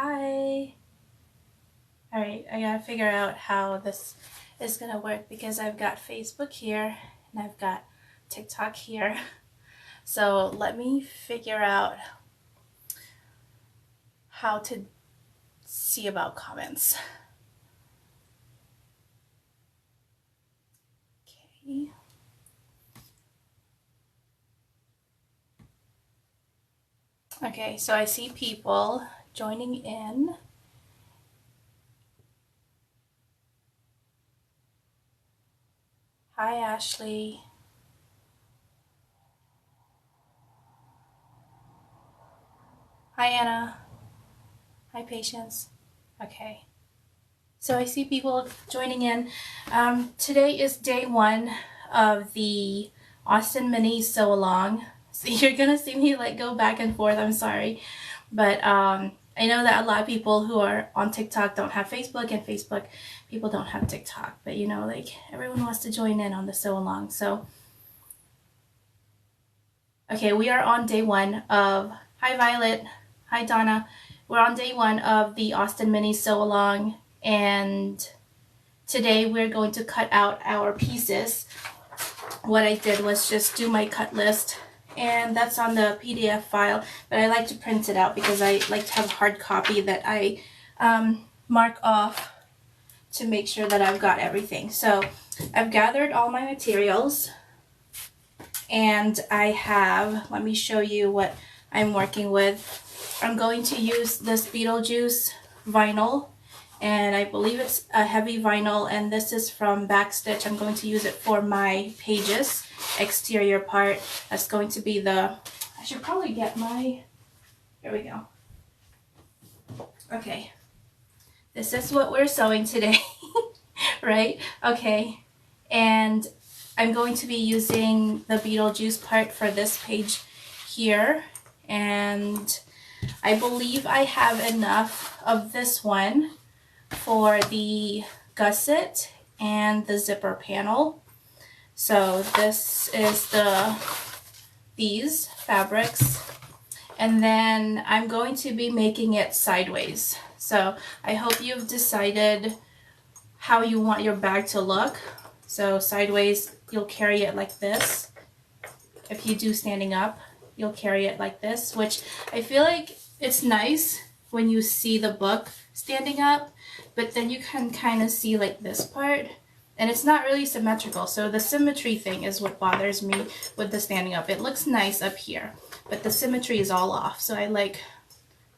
Hi. Alright, I gotta figure out how this is gonna work because I've got Facebook here and I've got TikTok here. So let me figure out how to see about comments. Okay. Okay, so I see people joining in. Hi, Ashley. Hi, Anna. Hi, Patience. Okay. So I see people joining in. Today is day one of the Austen Mini sew along. So you're gonna see me like go back and forth. I'm sorry, but I know that a lot of people who are on TikTok don't have Facebook, and Facebook people don't have TikTok. But you know, like everyone wants to join in on the sew along. So okay, we are on day one of. Hi, Violet. Hi, Donna. We're on day one of the Austen Mini sew along, and today we're going to cut out our pieces. What I did was just do my cut list, and that's on the PDF file, but I like to print it out because I like to have a hard copy that I mark off to make sure that I've got everything. So I've gathered all my materials, and I have, let me show you what I'm working with. I'm going to use this Beetlejuice vinyl, and I believe it's a heavy vinyl, and this is from Backstitch. I'm going to use it for my pages exterior part. That's going to be the, I should probably get my, here we go. Okay, this is what we're sewing today, right? Okay, and I'm going to be using the Beetlejuice part for this page here, and I believe I have enough of this one for the gusset and the zipper panel. So this is these fabrics, and then I'm going to be making it sideways. So I hope you've decided how you want your bag to look. So sideways, you'll carry it like this. If you do standing up, you'll carry it like this, which I feel like it's nice when you see the book standing up, but then you can kind of see like this part, and it's not really symmetrical. So the symmetry thing is what bothers me with the standing up. It looks nice up here, but the symmetry is all off. So I like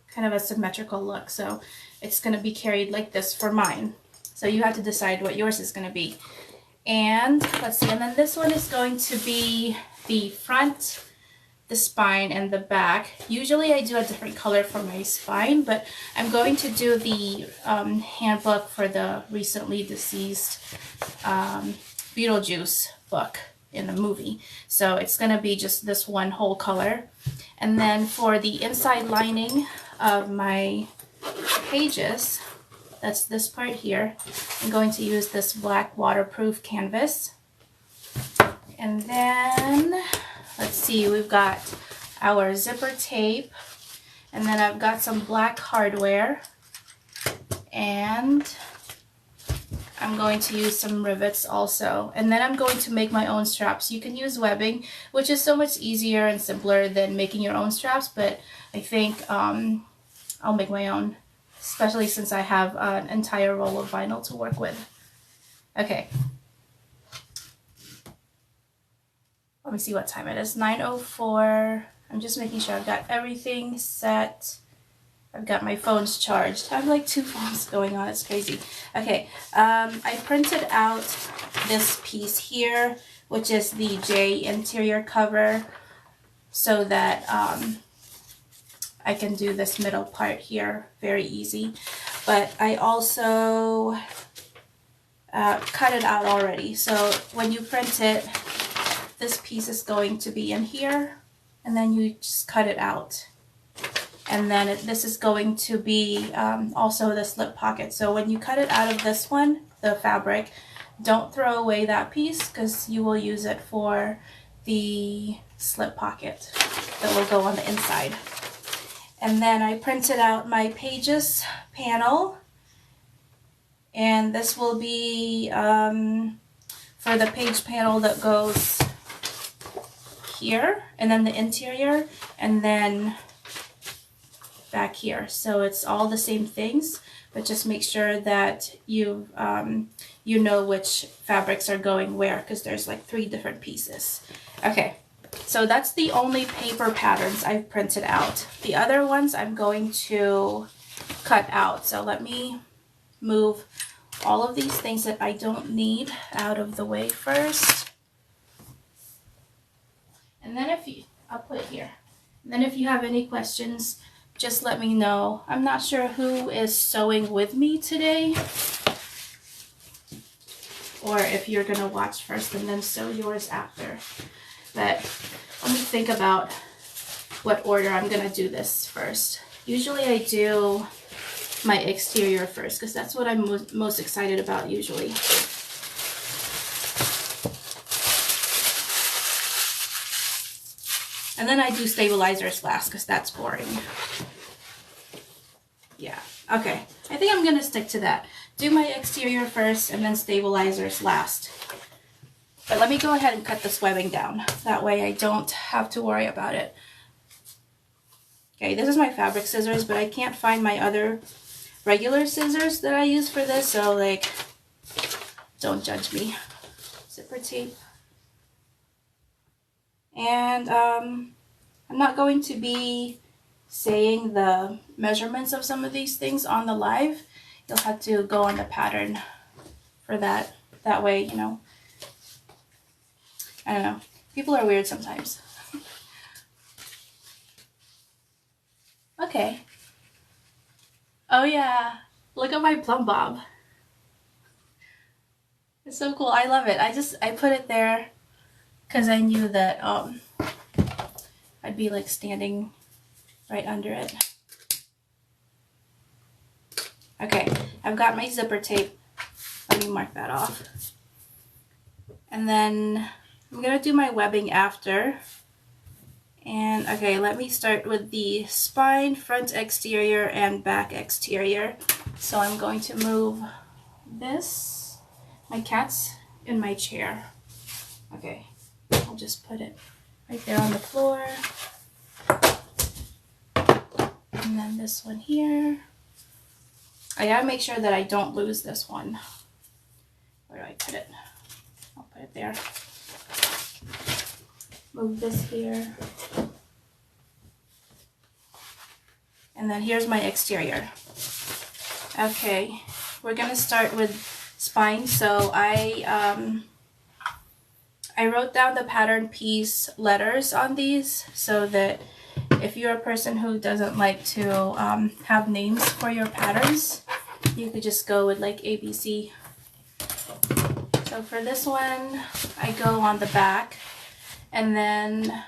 kind of a symmetrical look. So it's going to be carried like this for mine. So you have to decide what yours is going to be. And let's see, and then this one is going to be the front, the spine, and the back. Usually I do a different color for my spine, but I'm going to do the handbook for the recently deceased Beetlejuice book in the movie. So it's going to be just this one whole color. And then for the inside lining of my pages, that's this part here, I'm going to use this black waterproof canvas. And then let's see, we've got our zipper tape, and then I've got some black hardware, and I'm going to use some rivets also. And then I'm going to make my own straps. You can use webbing, which is so much easier and simpler than making your own straps, but I think I'll make my own, especially since I have an entire roll of vinyl to work with. Okay. Let me see what time it is. 9:04. I'm just making sure I've got everything set. I've got my phones charged. I have like two phones going on. It's crazy. Okay. I printed out this piece here, which is the J interior cover, so that I can do this middle part here very easy. But I also cut it out already. So when you print it, this piece is going to be in here, and then you just cut it out. And then this is going to be also the slip pocket. So when you cut it out of this one, the fabric, don't throw away that piece, because you will use it for the slip pocket that will go on the inside. And then I printed out my pages panel, and this will be for the page panel that goes here, and then the interior, and then back here. So it's all the same things, but just make sure that you know which fabrics are going where, because there's like 3 different pieces. Okay, so that's the only paper patterns I've printed out. The other ones I'm going to cut out. So let me move all of these things that I don't need out of the way first. And then I'll put it here. And then if you have any questions, just let me know. I'm not sure who is sewing with me today, or if you're gonna watch first and then sew yours after. But let me think about what order I'm gonna do this first. Usually I do my exterior first, because that's what I'm most excited about usually. And then I do stabilizers last, because that's boring. Yeah, okay. I think I'm gonna stick to that. Do my exterior first and then stabilizers last. But let me go ahead and cut this webbing down. That way I don't have to worry about it. Okay, this is my fabric scissors, but I can't find my other regular scissors that I use for this, so like, don't judge me. Zipper tape. And I'm not going to be saying the measurements of some of these things on the live. You'll have to go on the pattern for that. That way, you know, I don't know. People are weird sometimes. Okay. Oh yeah, look at my plumb bob. It's so cool. I love it. I put it there because I knew that I'd be like standing right under it. Okay, I've got my zipper tape. Let me mark that off. And then I'm gonna do my webbing after. And okay, let me start with the spine, front exterior, and back exterior. So I'm going to move this. My cat's in my chair. Okay, I'll just put it right there on the floor. And then this one here. I gotta make sure that I don't lose this one. Where do I put it? I'll put it there. Move this here. And then here's my exterior. Okay, we're gonna start with spine. So I wrote down the pattern piece letters on these so that if you're a person who doesn't like to have names for your patterns, you could just go with like ABC. So for this one, I go on the back, and then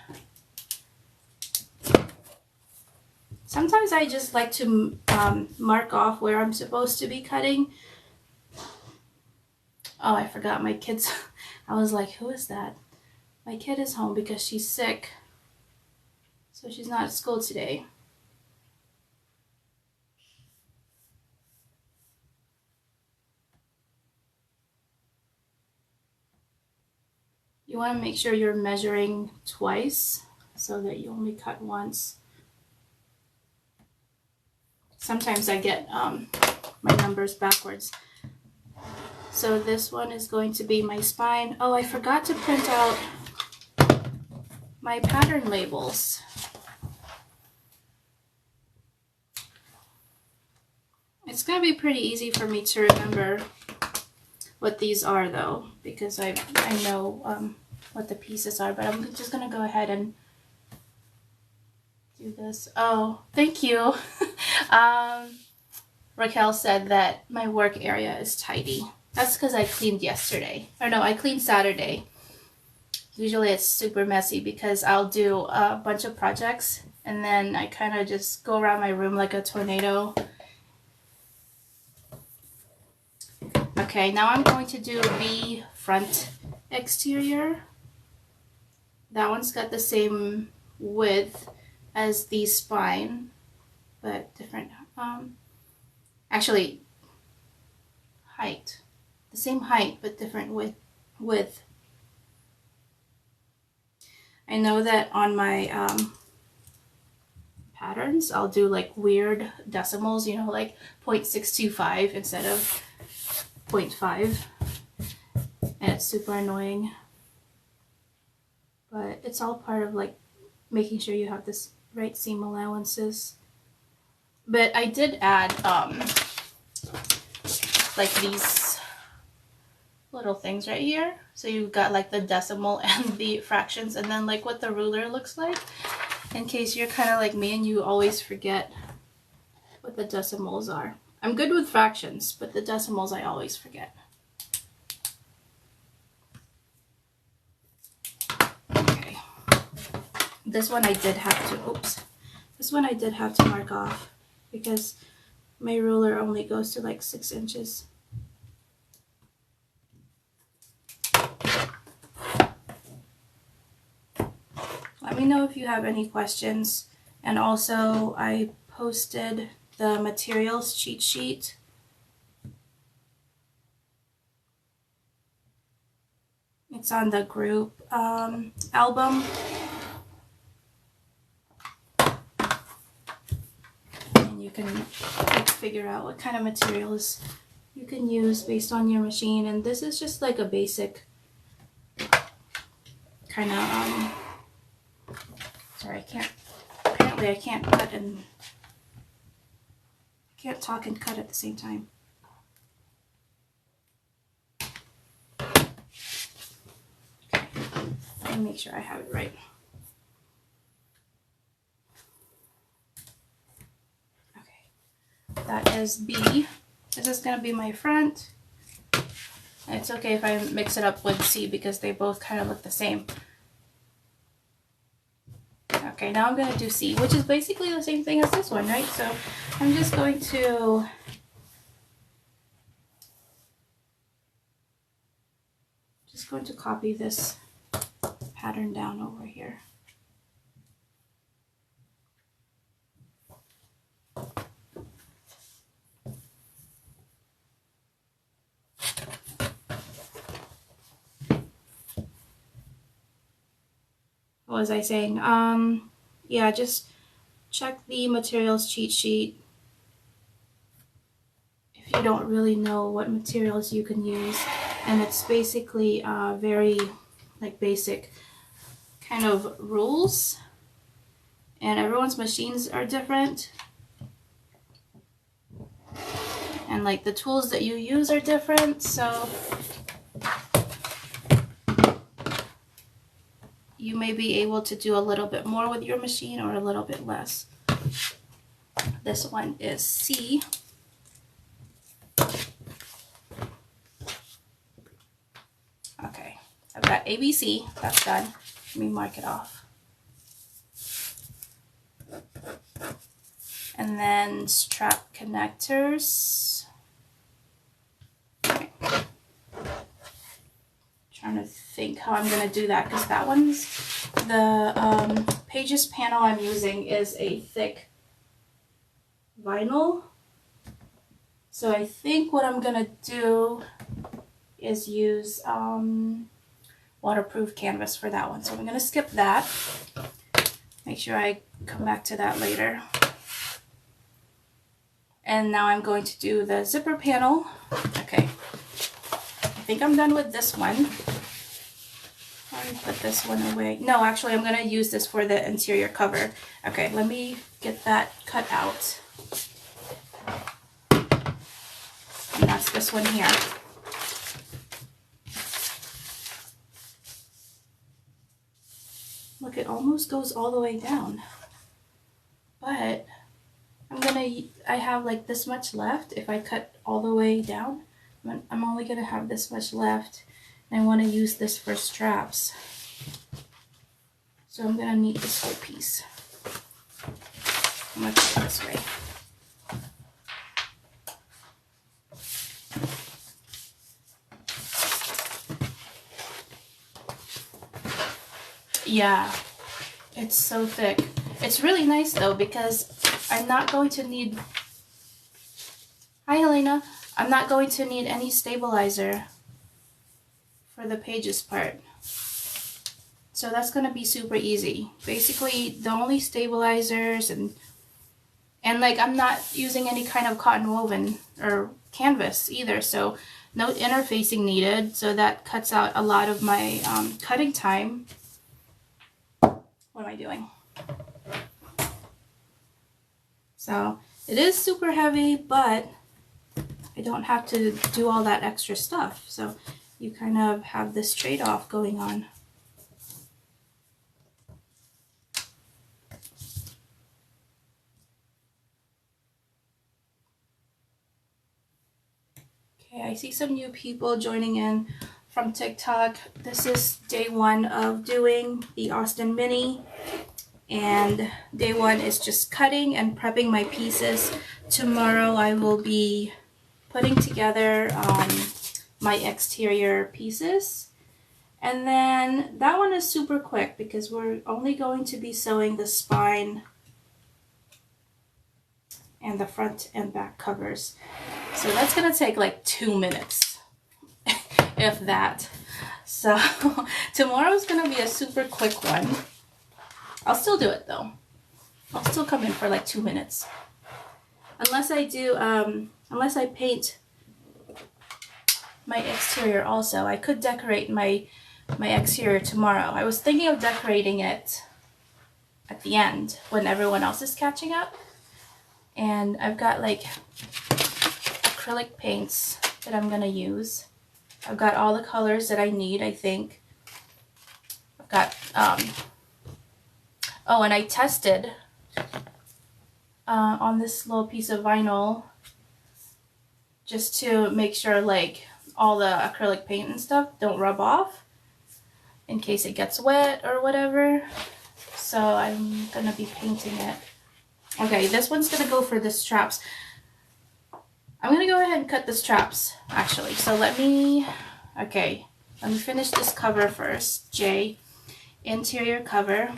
sometimes I just like to mark off where I'm supposed to be cutting. Oh, I forgot my kids. I was like, who is that? My kid is home because she's sick. So she's not at school today. You want to make sure you're measuring twice so that you only cut once. Sometimes I get my numbers backwards. So this one is going to be my spine. Oh, I forgot to print out my pattern labels. It's going to be pretty easy for me to remember what these are though, because I know what the pieces are, but I'm just going to go ahead and do this. Oh, thank you. Raquel said that my work area is tidy. That's because I cleaned yesterday. Or no, I cleaned Saturday. Usually it's super messy because I'll do a bunch of projects and then I kind of just go around my room like a tornado. Okay, now I'm going to do the front exterior. That one's got the same width as the spine. but different, actually height, the same height but different width. I know that on my patterns I'll do like weird decimals, you know, like 0.625 instead of 0.5, and it's super annoying, but it's all part of like making sure you have this right seam allowances. But I did add like these little things right here, so you've got like the decimal and the fractions, and then like what the ruler looks like, in case you're kind of like me and you always forget what the decimals are. I'm good with fractions, but the decimals I always forget. Okay, this one I did have to, oops, this one I did have to mark off because my ruler only goes to like 6 inches. Let me know if you have any questions. And also I posted the materials cheat sheet. It's on the group album. And you can like figure out what kind of materials you can use based on your machine. And this is just like a basic kind of sorry, apparently I can't cut and can't talk and cut at the same time. Okay, let me make sure I have it right. Okay, that is B. This is gonna be my front. It's okay if I mix it up with C because they both kind of look the same. Okay, now I'm going to do C, which is basically the same thing as this one, right? So I'm just going to copy this pattern down over here. What was I saying? Yeah, just check the materials cheat sheet if you don't really know what materials you can use. And it's basically very like basic kind of rules, and everyone's machines are different, and like the tools that you use are different, so you may be able to do a little bit more with your machine or a little bit less. This one is C. Okay, I've got ABC, that's done. Let me mark it off. And then strap connectors. Okay. Trying to think how I'm going to do that, because that one's, the pages panel I'm using is a thick vinyl. So I think what I'm going to do is use waterproof canvas for that one. So I'm going to skip that. Make sure I come back to that later. And now I'm going to do the zipper panel. Okay, I think I'm done with this one. I'll put this one away. No, actually I'm going to use this for the interior cover. Okay, let me get that cut out. And that's this one here. Look, it almost goes all the way down. But I have like this much left. If I cut all the way down, I'm only going to have this much left. And I want to use this for straps. So I'm going to need this whole piece. I'm going to put it this way. Yeah, it's so thick. It's really nice though, because I'm not going to need, hi Helena, I'm not going to need any stabilizer for the pages part. So that's going to be super easy. Basically, the only stabilizers and like I'm not using any kind of cotton woven or canvas either, so no interfacing needed. So that cuts out a lot of my cutting time. What am I doing? So it is super heavy, but I don't have to do all that extra stuff. So you kind of have this trade-off going on. Okay, I see some new people joining in from TikTok. This is day one of doing the Austen Mini, and day one is just cutting and prepping my pieces. Tomorrow I will be putting together my exterior pieces, and then that one is super quick because we're only going to be sewing the spine and the front and back covers. So that's gonna take like 2 minutes, if that. So tomorrow's gonna be a super quick one. I'll still do it though. I'll still come in for like 2 minutes. Unless I do, unless I paint my exterior also. I could decorate my exterior tomorrow. I was thinking of decorating it at the end when everyone else is catching up. And I've got like acrylic paints that I'm gonna use. I've got all the colors that I need, I think. I've got, oh, and I tested on this little piece of vinyl just to make sure like all the acrylic paint and stuff don't rub off in case it gets wet or whatever. So I'm gonna be painting it. Okay, this one's gonna go for the straps. I'm gonna go ahead and cut the straps actually. So let me finish this cover first. J, interior cover.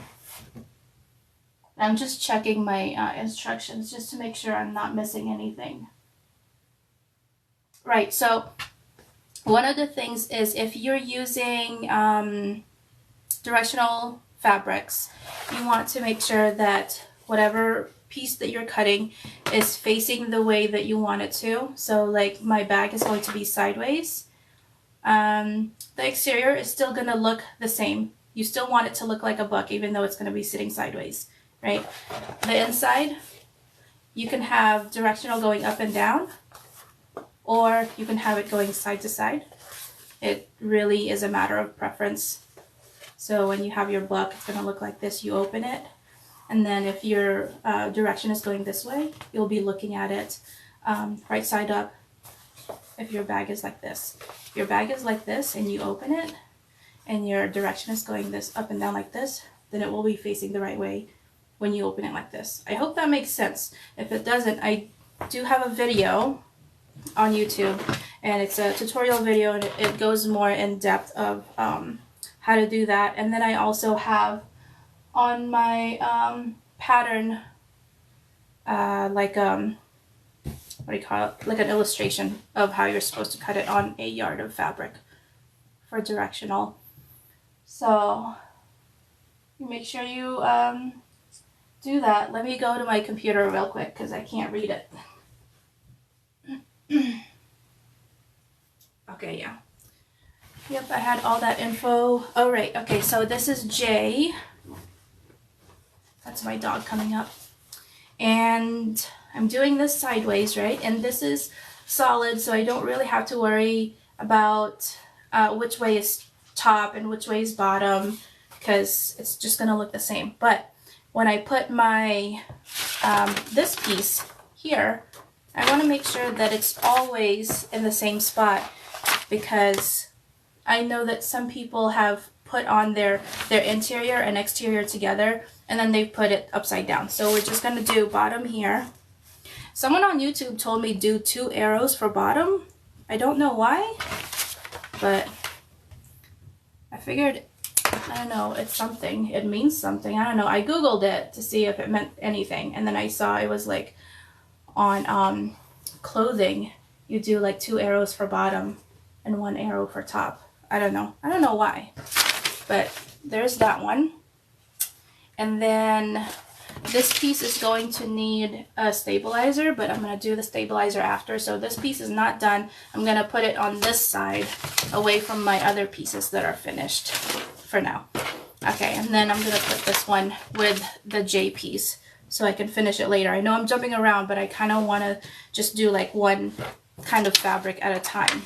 I'm just checking my instructions just to make sure I'm not missing anything. Right, so one of the things is if you're using directional fabrics, you want to make sure that whatever piece that you're cutting is facing the way that you want it to. So like my bag is going to be sideways. The exterior is still going to look the same. You still want it to look like a book even though it's going to be sitting sideways, right? The inside, you can have directional going up and down, or you can have it going side to side. It really is a matter of preference. So when you have your book, it's going to look like this. You open it, and then if your direction is going this way, you'll be looking at it right side up. If your bag is like this. If your bag is like this and you open it, and your direction is going this up and down like this, then it will be facing the right way when you open it like this. I hope that makes sense. If it doesn't, I do have a video on YouTube, and it's a tutorial video, and it goes more in depth of how to do that. And then I also have on my pattern what do you call it, like an illustration of how you're supposed to cut it on a yard of fabric for directional. So you make sure you do that. Let me go to my computer real quick because I can't read it. Okay, yeah. Yep, I had all that info. Oh, right. Okay, so this is J. That's my dog coming up. And I'm doing this sideways, right? And this is solid, so I don't really have to worry about which way is top and which way is bottom, because it's just going to look the same. But when I put my this piece here, I want to make sure that it's always in the same spot, because I know that some people have put on their interior and exterior together, and then they put it upside down. So we're just going to do bottom here. Someone on YouTube told me do 2 arrows for bottom. I don't know why, but I figured I don't know, it's something. It means something. I don't know. I Googled it to see if it meant anything. And then I saw it was like on clothing. You do like 2 arrows for bottom and 1 arrow for top. I don't know. I don't know why. But there's that one. And then this piece is going to need a stabilizer, but I'm going to do the stabilizer after. So this piece is not done. I'm going to put it on this side away from my other pieces that are finished for now. Okay, and then I'm going to put this one with the J piece so I can finish it later. I know I'm jumping around, but I kind of want to just do like one kind of fabric at a time.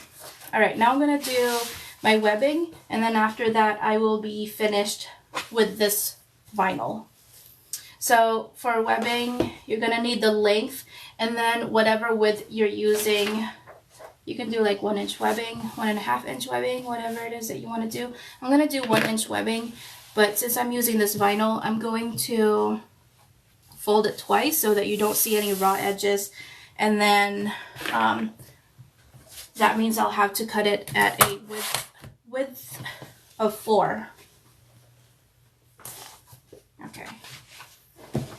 All right, now I'm going to do my webbing, and then after that I will be finished with this vinyl. So for webbing, you're going to need the length, and then whatever width you're using, you can do like 1 inch webbing, 1.5 inch webbing, whatever it is that you want to do. I'm going to do 1 inch webbing, but since I'm using this vinyl, I'm going to fold it twice so that you don't see any raw edges, and then that means I'll have to cut it at a width of 4. Okay.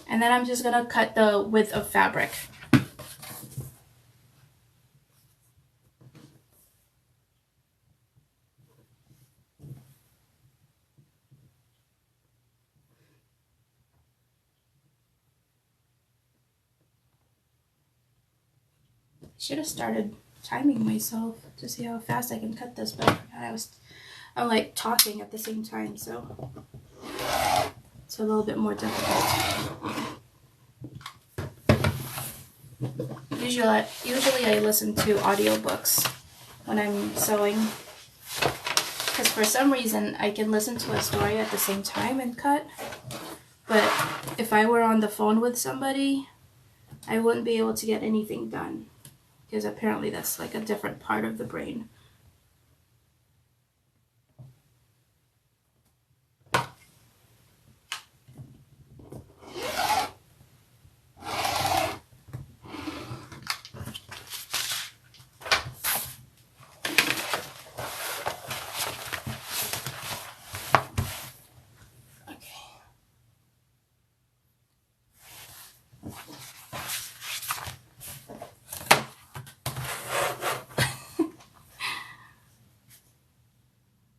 And then I'm just going to cut the width of fabric. I should have started timing myself to see how fast I can cut this, but I'm like talking at the same time, so it's a little bit more difficult. Usually I listen to audiobooks when I'm sewing, because for some reason I can listen to a story at the same time and cut, but if I were on the phone with somebody, I wouldn't be able to get anything done, because apparently that's like a different part of the brain.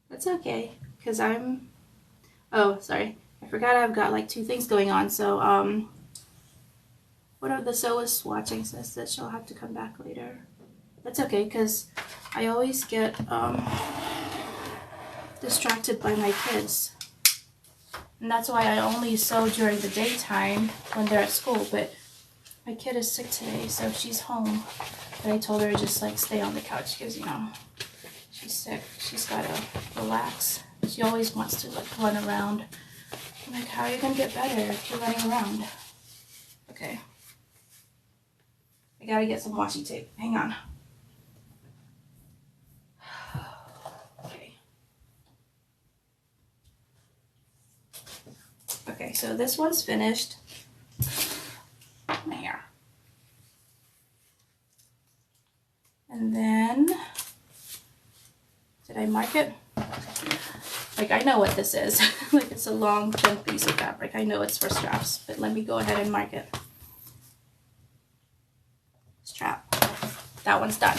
That's okay, because oh, sorry. I forgot I've got like 2 things going on, so, one of the sewists watching says that she'll have to come back later. That's okay, because I always get, distracted by my kids. And that's why I only sew during the daytime when they're at school, but my kid is sick today, so she's home. But I told her to just like stay on the couch, because, you know, she's sick. She's gotta relax. She always wants to like run around. I'm like, how are you gonna get better if you're running around? Okay. I gotta get some washi tape. Hang on. Okay. Okay, so this one's finished. My hair. And then, did I mark it? Like, I know what this is. Like, it's a long, thin piece of fabric. I know it's for straps, but let me go ahead and mark it. Strap. That one's done.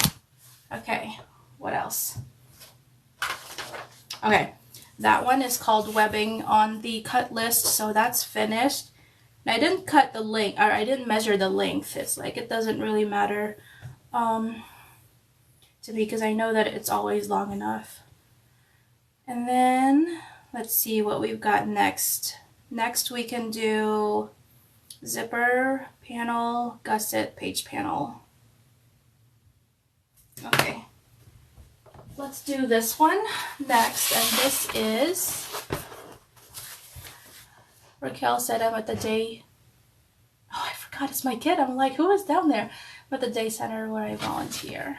Okay, what else? Okay, that one is called webbing on the cut list, so that's finished. And I didn't cut the length, or I didn't measure the length. It's like, it doesn't really matter to me, because I know that it's always long enough. And then, let's see what we've got next. Next we can do zipper, panel, gusset, page panel. Okay, let's do this one next, and this is, Raquel said I'm at the day, oh, I forgot it's my kid. I'm like, who is down there? I'm at the day center where I volunteer.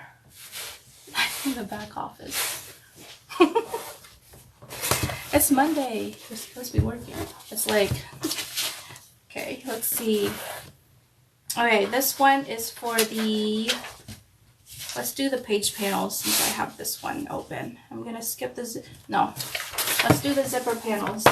I'm in the back office. It's Monday. We're supposed to be working. It's like, okay, let's see. Okay, this one is for the let's do the page panels since I have this one open. I'm gonna skip the no. Let's do the zipper panels.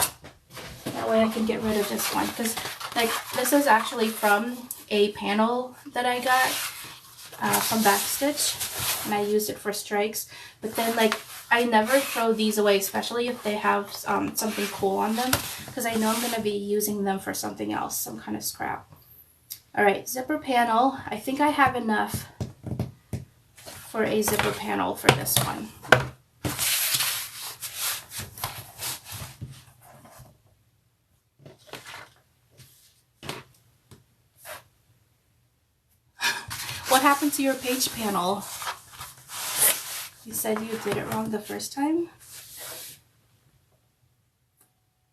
That way I can get rid of this one, because like this is actually from a panel that I got from Backstitch, and I used it for strikes. But then like I never throw these away, especially if they have something cool on them, because I know I'm going to be using them for something else, some kind of scrap. Alright, zipper panel. I think I have enough for a zipper panel for this one. What happened to your page panel? You said you did it wrong the first time?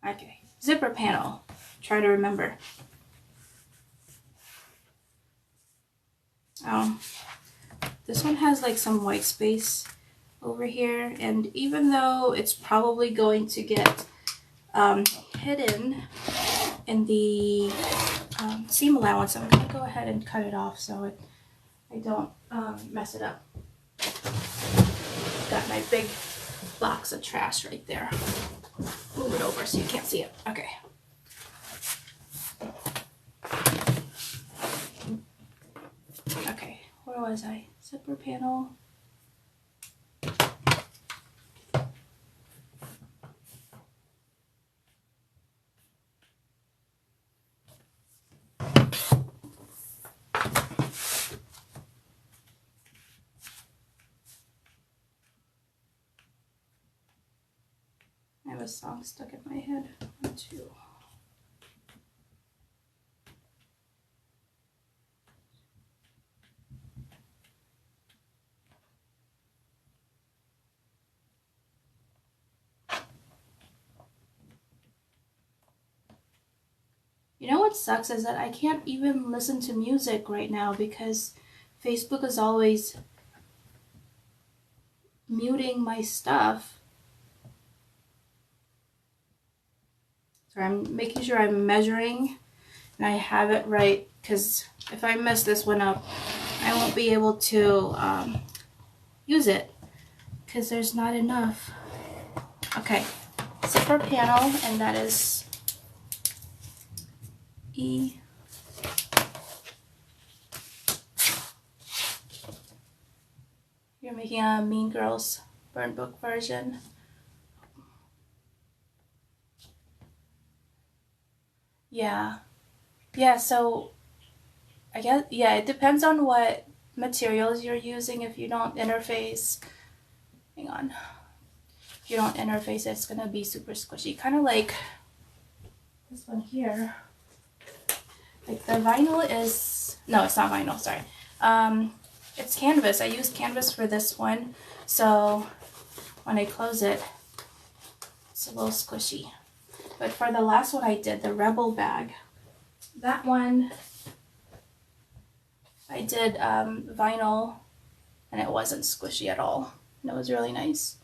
Okay, zipper panel. Try to remember. This one has like some white space over here, and even though it's probably going to get hidden in the seam allowance, I'm going to go ahead and cut it off so I don't mess it up. Got my big box of trash right there. Move it over so you can't see it. Okay. Okay, where was I? Zipper panel. I have a song stuck in my head. 1, 2. You know what sucks is that I can't even listen to music right now because Facebook is always muting my stuff. So I'm making sure I'm measuring and I have it right, because if I mess this one up, I won't be able to use it because there's not enough. Okay, zipper panel, and that is E. You're making a Mean Girls burn book version. Yeah, so I guess, yeah, it depends on what materials you're using. If you don't interface, hang on, if you don't interface, it's gonna be super squishy, kind of like this one here. Like the vinyl is, no, it's not vinyl, sorry. It's canvas. I used canvas for this one, so when I close it, it's a little squishy. But for the last one I did, the Rebel bag, that one I did vinyl, and it wasn't squishy at all. And it was really nice.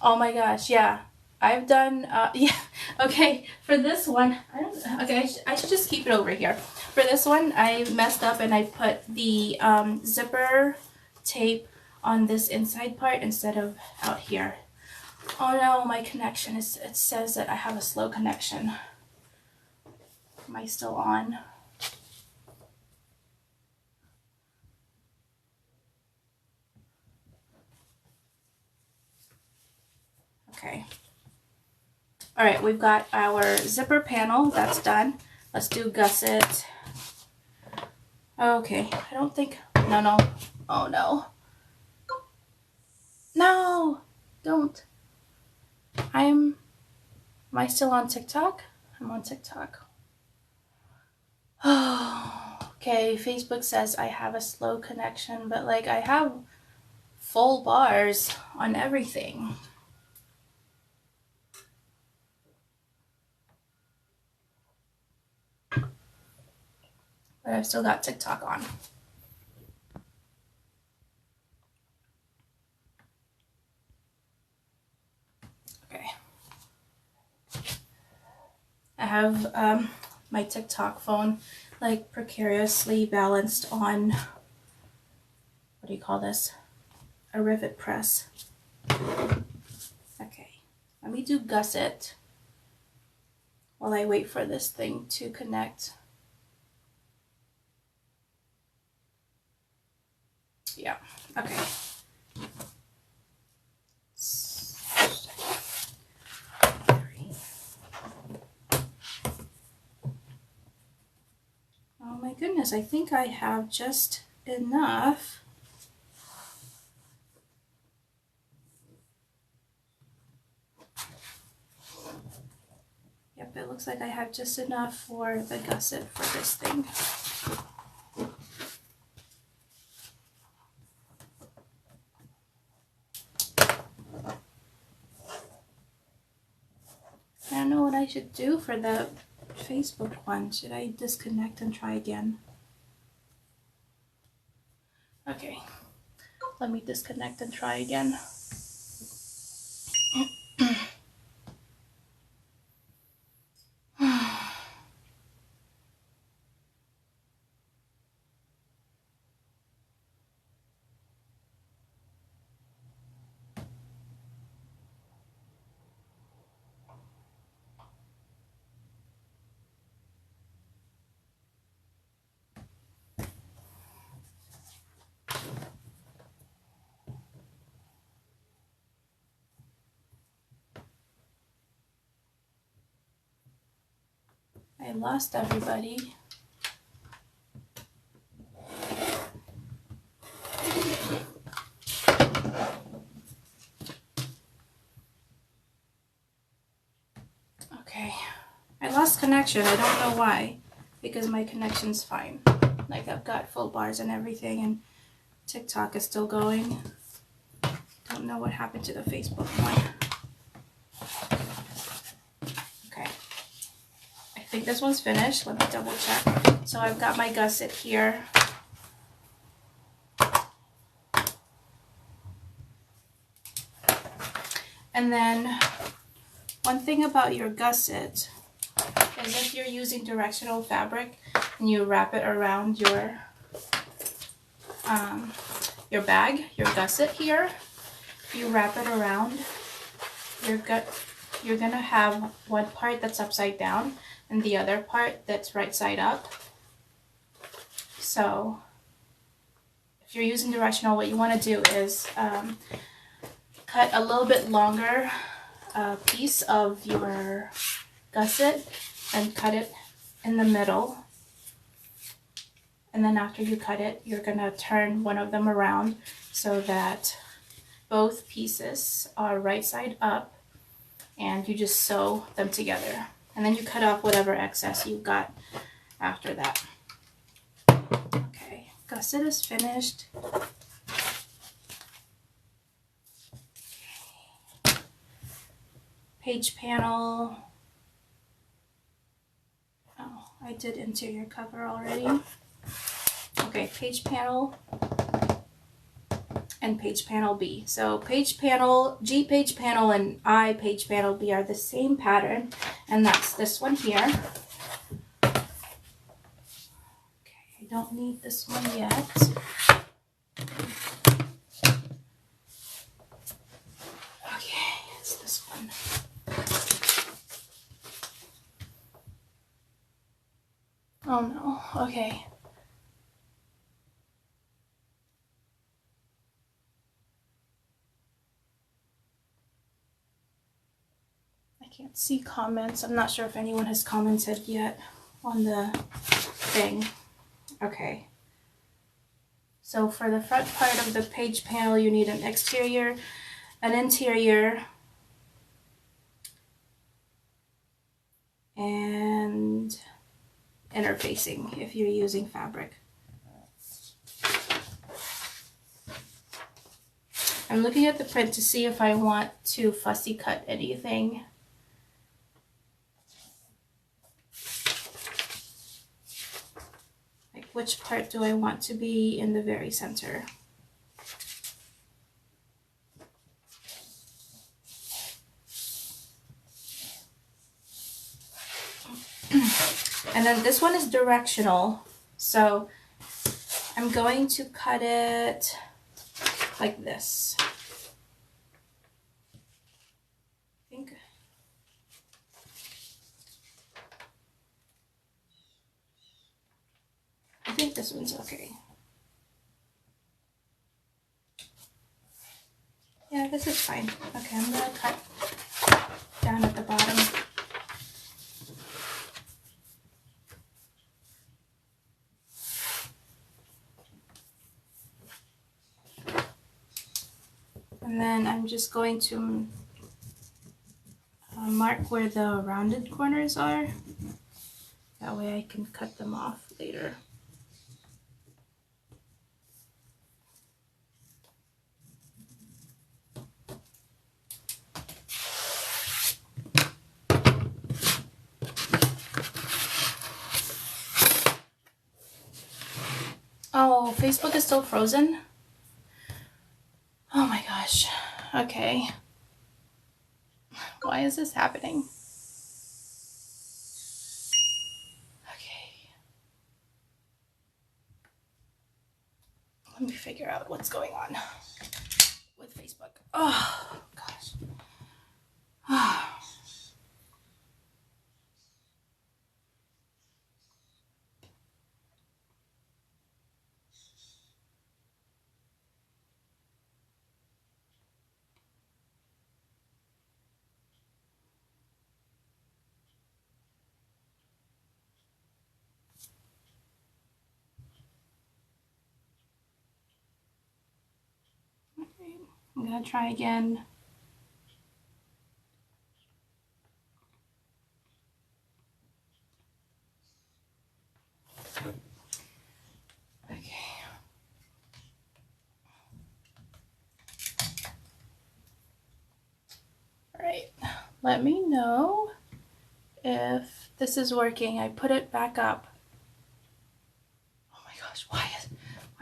Oh my gosh, yeah. I've done, yeah, okay, for this one, I should just keep it over here. For this one, I messed up and I put the zipper tape on this inside part instead of out here. Oh no, my connection is, it says that I have a slow connection. Am I still on? Okay. All right, we've got our zipper panel, that's done. Let's do gusset. Okay, I don't think, no, oh no. No, don't. Am I still on TikTok? I'm on TikTok. Oh, okay, Facebook says I have a slow connection, but like I have full bars on everything. But I've still got TikTok on. Okay. I have my TikTok phone like precariously balanced on, what do you call this? A rivet press. Okay, let me do gusset while I wait for this thing to connect. Yeah, okay. Oh my goodness, I think I have just enough. Yep, it looks like I have just enough for the gusset for this thing. I don't know what I should do for the Facebook one. Should I disconnect and try again? Okay, let me disconnect and try again. I lost everybody. Okay, I lost connection. I don't know why, because my connection's fine. Like, I've got full bars and everything, and TikTok is still going. Don't know what happened to the Facebook one. Okay, I think this one's finished. Let me double check. So I've got my gusset here. And then one thing about your gusset is if you're using directional fabric and you wrap it around your bag, your gusset here, you wrap it around, you're gonna have one part that's upside down and the other part that's right side up. So if you're using directional, what you want to do is cut a little bit longer piece of your gusset and cut it in the middle. And then after you cut it, you're gonna turn one of them around so that both pieces are right side up, and you just sew them together. And then you cut off whatever excess you've got after that. Okay, gusset is finished. Page panel. Oh, I did interior cover already. Okay, page panel and page panel B. So page panel, G page panel and I page panel B are the same pattern, and that's this one here. Okay, I don't need this one yet. Okay, it's this one. Oh no, okay. I can't see comments. I'm not sure if anyone has commented yet on the thing. Okay. So for the front part of the page panel, you need an exterior, an interior, and interfacing if you're using fabric. I'm looking at the print to see if I want to fussy cut anything. Like, which part do I want to be in the very center? And then this one is directional, so I'm going to cut it like this. I think this one's okay. Yeah, this is fine. Okay, I'm gonna cut down at the bottom. And then I'm just going to mark where the rounded corners are. That way I can cut them off later. Oh, Facebook is still frozen? Oh my gosh. Okay. Why is this happening? Okay. Let me figure out what's going on with Facebook. Oh gosh. I'm gonna try again. Okay. All right. Let me know if this is working. I put it back up. Oh my gosh, why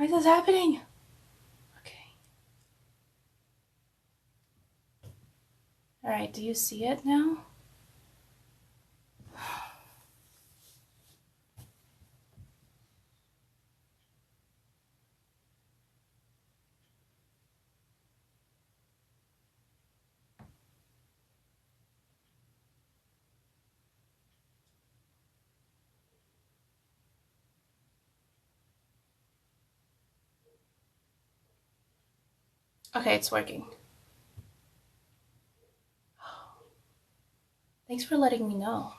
is this happening? Okay. All right, do you see it now? Okay, it's working. Thanks for letting me know.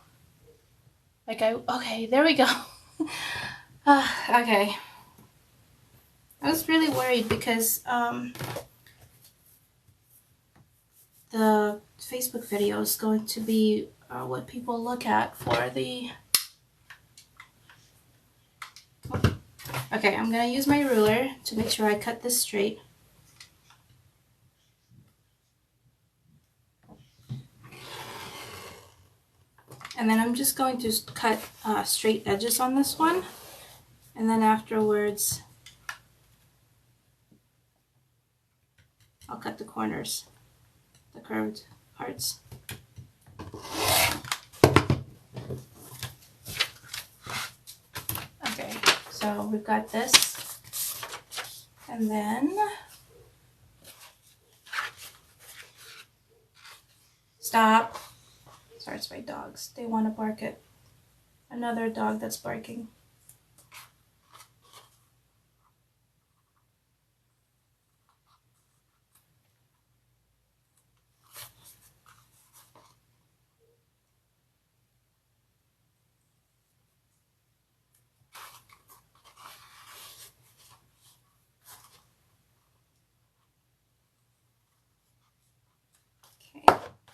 Okay, there we go. Okay. I was really worried because the Facebook video is going to be what people look at for the... Okay, I'm gonna use my ruler to make sure I cut this straight. And then I'm just going to cut straight edges on this one. And then afterwards, I'll cut the corners, the curved parts. Okay, so we've got this. And then, stop. Sorry, it's my dogs. They want to bark at another dog that's barking.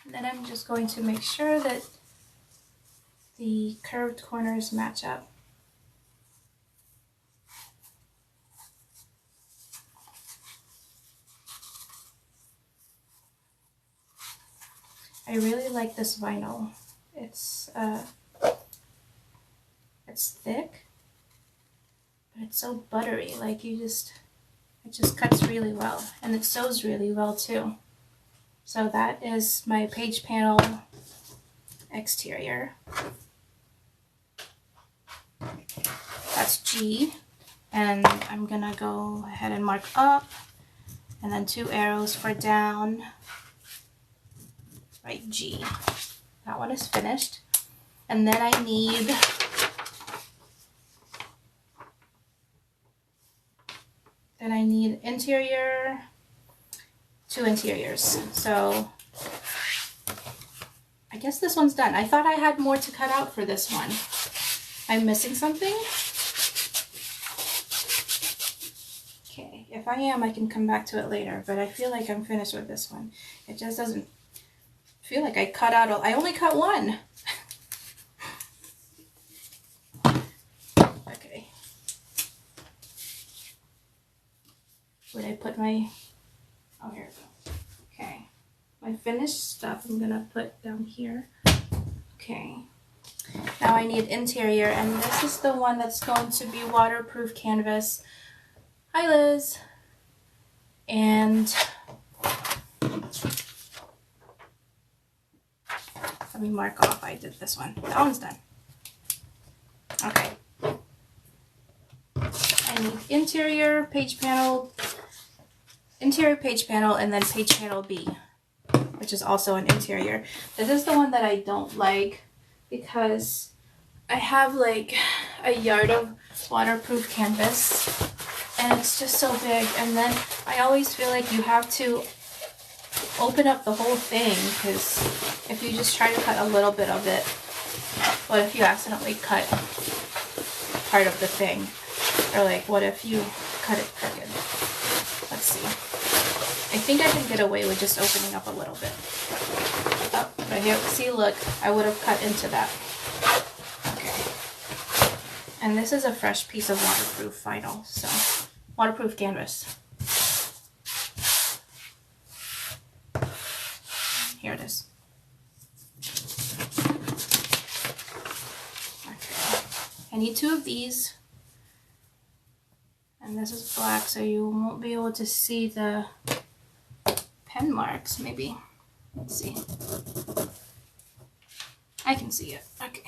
And then I'm just going to make sure that the curved corners match up. I really like this vinyl. It's thick, but it's so buttery. Like it just cuts really well, and it sews really well too. So that is my page panel exterior. That's G. And I'm gonna go ahead and mark up, and then 2 arrows for down, right, G. That one is finished. And then I need interior, 2 interiors. So I guess this one's done. I thought I had more to cut out for this one. I'm missing something? Okay, if I am, I can come back to it later, but I feel like I'm finished with this one. It just doesn't feel like I cut out, I only cut one. Okay. Where'd I put my, oh, here we go. Okay, my finished stuff I'm gonna put down here. Okay, now I need interior, and this is the one that's going to be waterproof canvas. Hi, Liz. And let me mark off I did this one. That one's done. Okay. I need interior page panel, and then page panel B, which is also an interior. This is the one that I don't like because I have like a yard of waterproof canvas and it's just so big, and then I always feel like you have to open up the whole thing, because if you just try to cut a little bit of it, what if you accidentally cut part of the thing? Or like, what if you cut it crooked? Let's see. I think I can get away with just opening up a little bit. Oh, right here. See, look, I would have cut into that. Okay. And this is a fresh piece of waterproof vinyl, so waterproof canvas. Here it is. Okay. I need 2 of these. And this is black, so you won't be able to see the pen marks, maybe. Let's see. I can see it. Okay.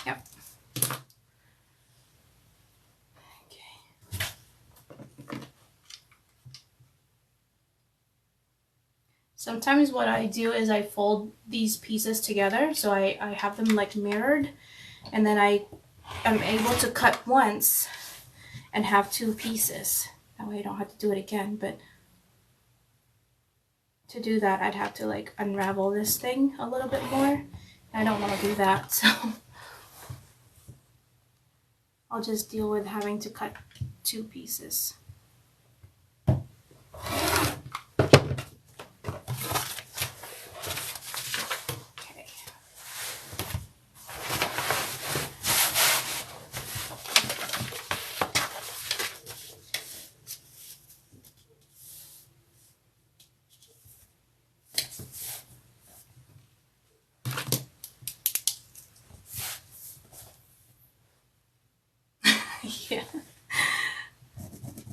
Yep. Sometimes what I do is I fold these pieces together, so I have them like mirrored, and then I am able to cut once and have 2 pieces. That way I don't have to do it again, but to do that I'd have to like unravel this thing a little bit more. I don't want to do that, so I'll just deal with having to cut 2 pieces. Yeah,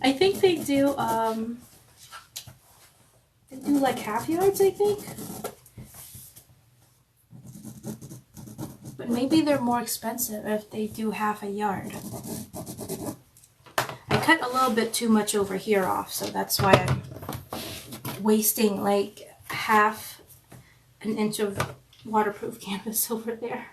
I think they do like half yards, I think, but maybe they're more expensive if they do half a yard. I cut a little bit too much over here off, so that's why I'm wasting like half an inch of waterproof canvas over there.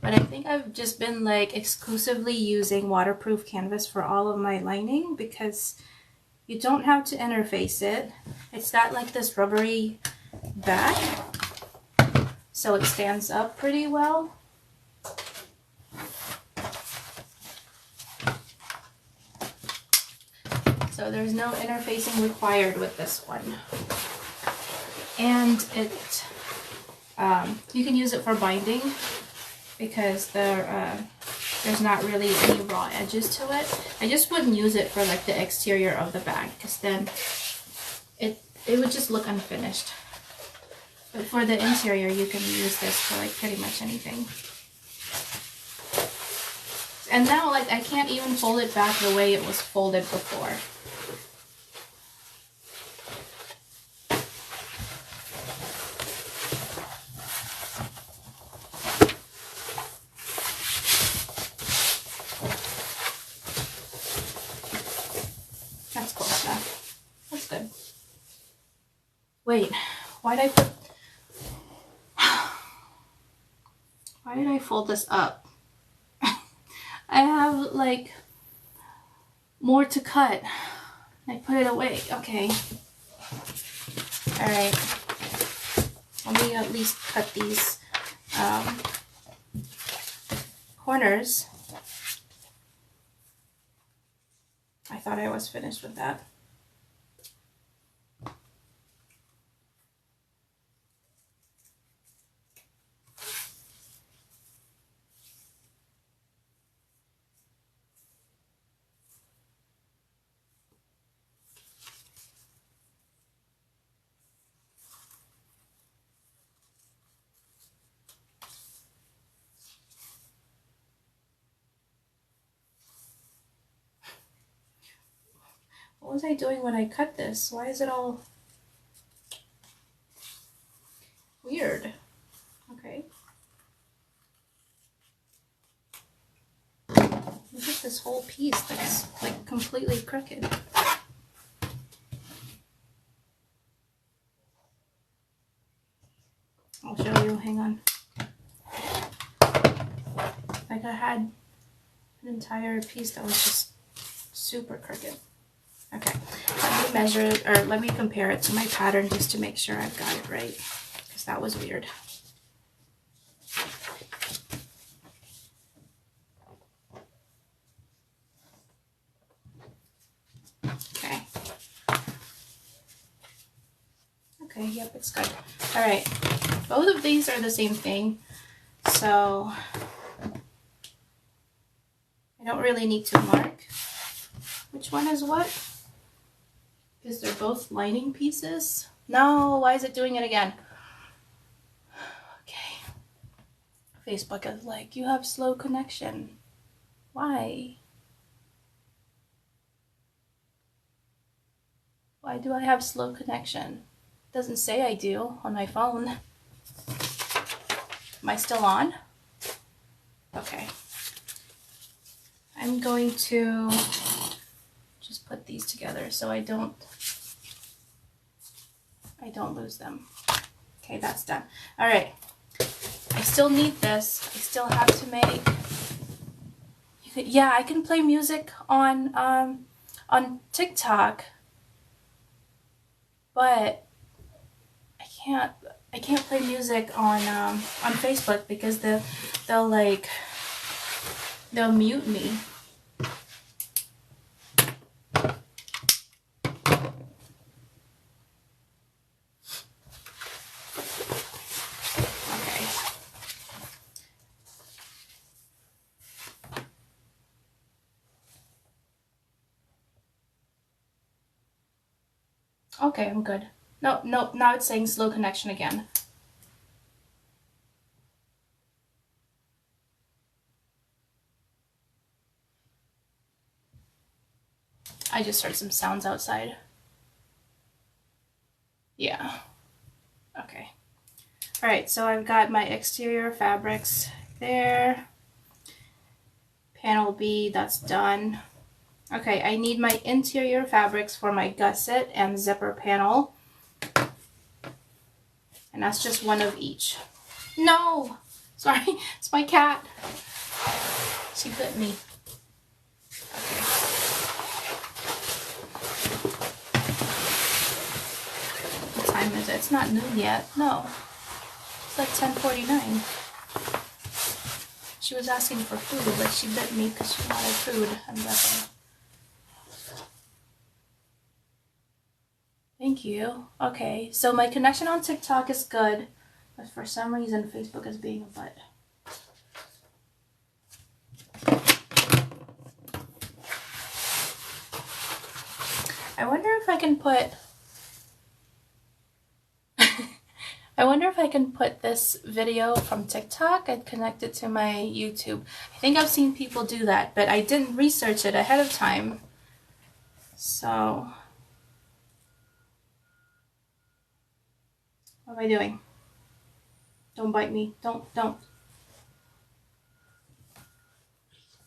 But I think I've just been like exclusively using waterproof canvas for all of my lining because you don't have to interface it. It's got like this rubbery back, so it stands up pretty well. So there's no interfacing required with this one. And it, you can use it for binding, because there's not really any raw edges to it. I just wouldn't use it for like the exterior of the bag, because then it would just look unfinished. But for the interior, you can use this for like pretty much anything. And now, like, I can't even fold it back the way it was folded before. That's close enough. That's good. Wait, why did I fold this up? I have like more to cut. I put it away. Okay. All right. Let me at least cut these corners. I thought I was finished with that. What was I doing when I cut this? Why is it all weird? Okay. Look at this whole piece that's like completely crooked. I'll show you, hang on. Like I had an entire piece that was just super crooked. Okay, let me measure it, or let me compare it to my pattern just to make sure I've got it right, because that was weird. Okay. Okay, yep, it's good. All right, both of these are the same thing, so I don't really need to mark which one is what, because they're both lining pieces. No, why is it doing it again? Okay. Facebook is like, you have slow connection. Why? Why do I have slow connection? It doesn't say I do on my phone. Am I still on? Okay. I'm going to just put these together so I don't lose them. Okay, that's done. All right. I still need this. I still have to make. Yeah, I can play music on TikTok, but I can't play music on Facebook because they'll mute me. Okay, I'm good. No, now it's saying slow connection again. I just heard some sounds outside. Yeah. Okay. All right, so I've got my exterior fabrics there. Panel B, that's done. Okay, I need my interior fabrics for my gusset and zipper panel. And that's just one of each. No! Sorry, it's my cat. She bit me. Okay. What time is it? It's not noon yet. No. It's like 10:49. She was asking for food, but she bit me because she wanted food. And that's Thank you. Okay, so my connection on TikTok is good, but for some reason Facebook is being a butt. I wonder if I can put I wonder if I can put this video from TikTok and connect it to my YouTube. I think I've seen people do that, but I didn't research it ahead of time. So, what am I doing? Don't bite me. Don't.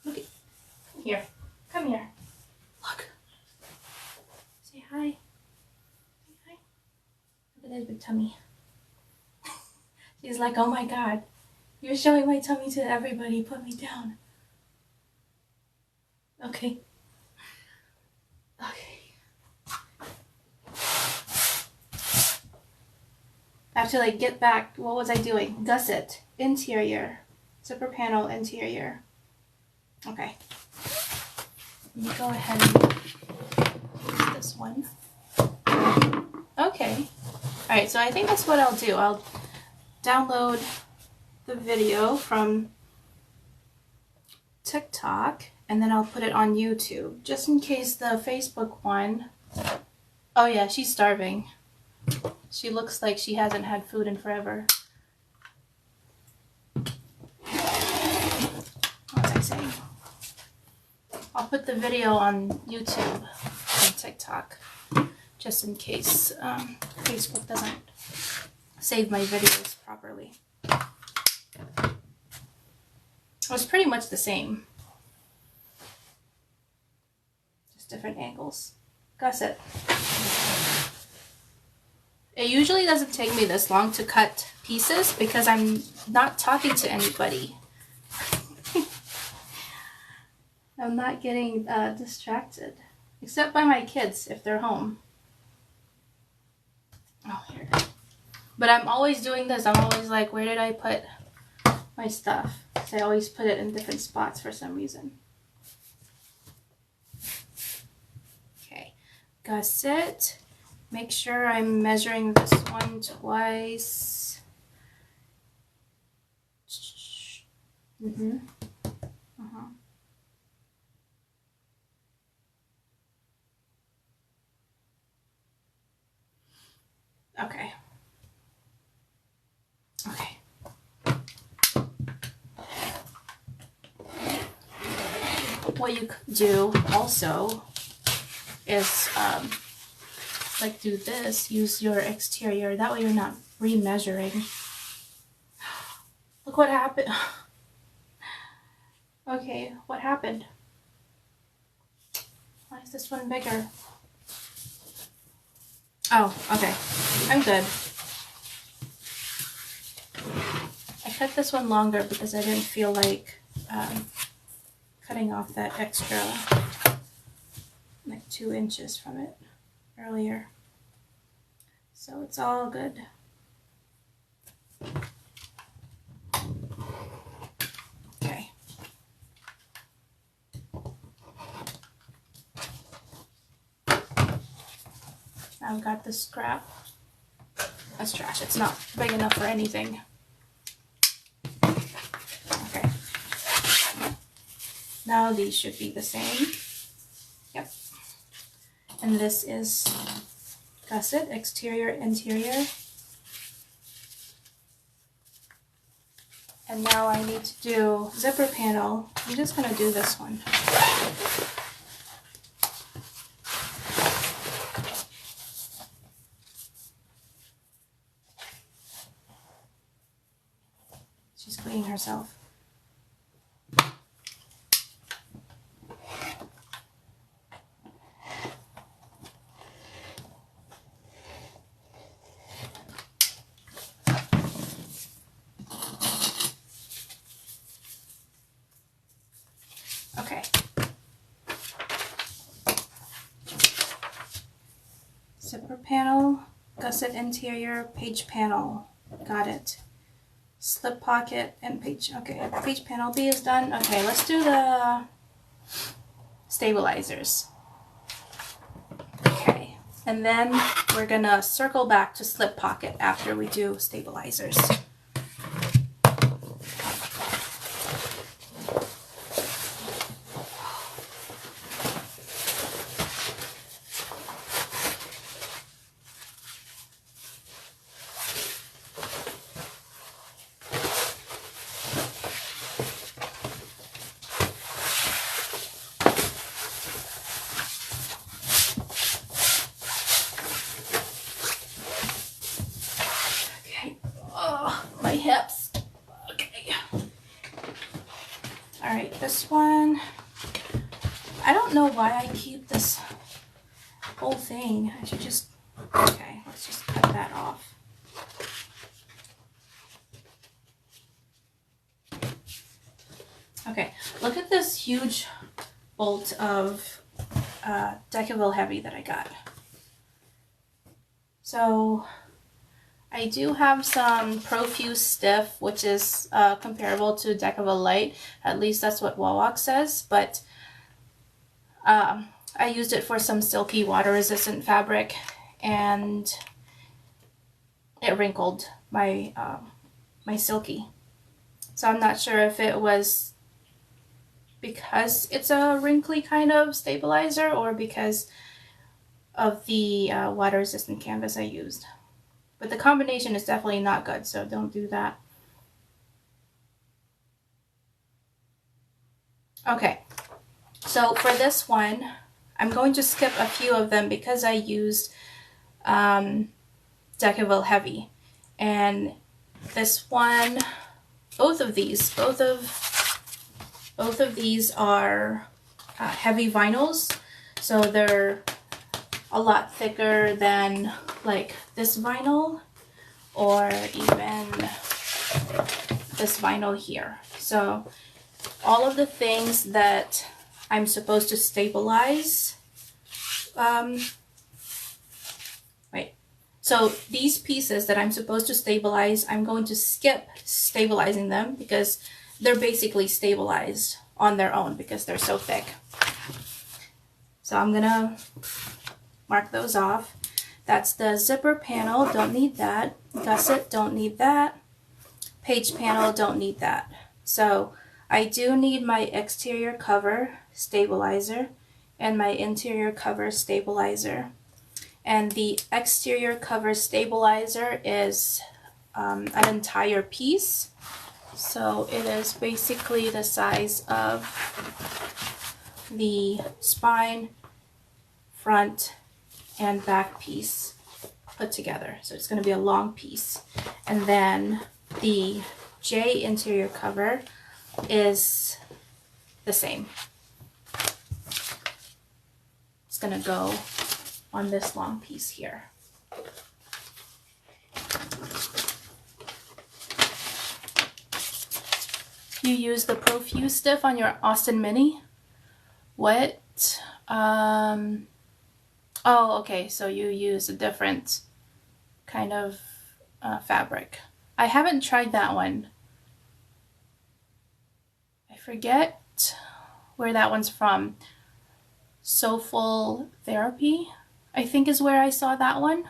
Look at, here. Come here. Look. Say hi. Say hi. Look at that big tummy. She's like, oh my God, you're showing my tummy to everybody. Put me down. Okay. Okay. I have to like get back. What was I doing? Gusset. Interior. Zipper panel. Interior. Okay. Let me go ahead and use this one. Okay. Alright, so I think that's what I'll do. I'll download the video from TikTok and then I'll put it on YouTube just in case the Facebook one. Oh yeah, she's starving. She looks like she hasn't had food in forever. What was I saying? I'll put the video on YouTube and TikTok just in case Facebook doesn't save my videos properly. It was pretty much the same. Just different angles. Gusset. It usually doesn't take me this long to cut pieces because I'm not talking to anybody. I'm not getting distracted. Except by my kids if they're home. Oh, here. But I'm always doing this. I'm always like, where did I put my stuff? So I always put it in different spots for some reason. Okay. Gusset. Make sure I'm measuring this one twice. Okay. Okay. What you could do also is like do this, use your exterior, that way you're not remeasuring. Look what happened. Okay, what happened? Why is this one bigger? Oh, okay. I'm good. I cut this one longer because I didn't feel like cutting off that extra like 2 inches from it earlier. So it's all good. Okay. Now I've got the scrap. That's trash. It's not big enough for anything. Okay. Now these should be the same. Yep. And this is gusset, exterior, interior. And now I need to do zipper panel. I'm just going to do this one. She's cleaning herself. Okay. Zipper panel, gusset interior, page panel. Got it. Slip pocket and page. Okay, page panel B is done. Okay, let's do the stabilizers. Okay, and then we're gonna circle back to slip pocket after we do stabilizers. This one, I don't know why I keep this whole thing. I should just, okay, let's just cut that off. Okay, look at this huge bolt of Decaville Heavy that I got. So I do have some Profuse Stiff, which is comparable to Decaville Light. At least that's what Wawak says, but I used it for some silky water-resistant fabric, and it wrinkled my my silky. So I'm not sure if it was because it's a wrinkly kind of stabilizer or because of the water-resistant canvas I used. But the combination is definitely not good, so don't do that. Okay, so for this one, I'm going to skip a few of them because I used Decaville Heavy. And this one, both of these are heavy vinyls, so they're a lot thicker than like this vinyl or even this vinyl here. So all of the things that I'm supposed to stabilize, so these pieces that I'm supposed to stabilize, I'm going to skip stabilizing them because they're basically stabilized on their own because they're so thick. So I'm gonna mark those off. That's the zipper panel, don't need that. Gusset, don't need that. Page panel, don't need that. So I do need my exterior cover stabilizer and my interior cover stabilizer. And the exterior cover stabilizer is an entire piece. So it is basically the size of the spine, front, and back piece put together. So it's going to be a long piece. And then the J interior cover is the same. It's going to go on this long piece here. You use the Profuse Stiff on your Austen Mini? What? Oh, okay, so you use a different kind of fabric. I haven't tried that one. I forget where that one's from. Soulful Therapy, I think is where I saw that one.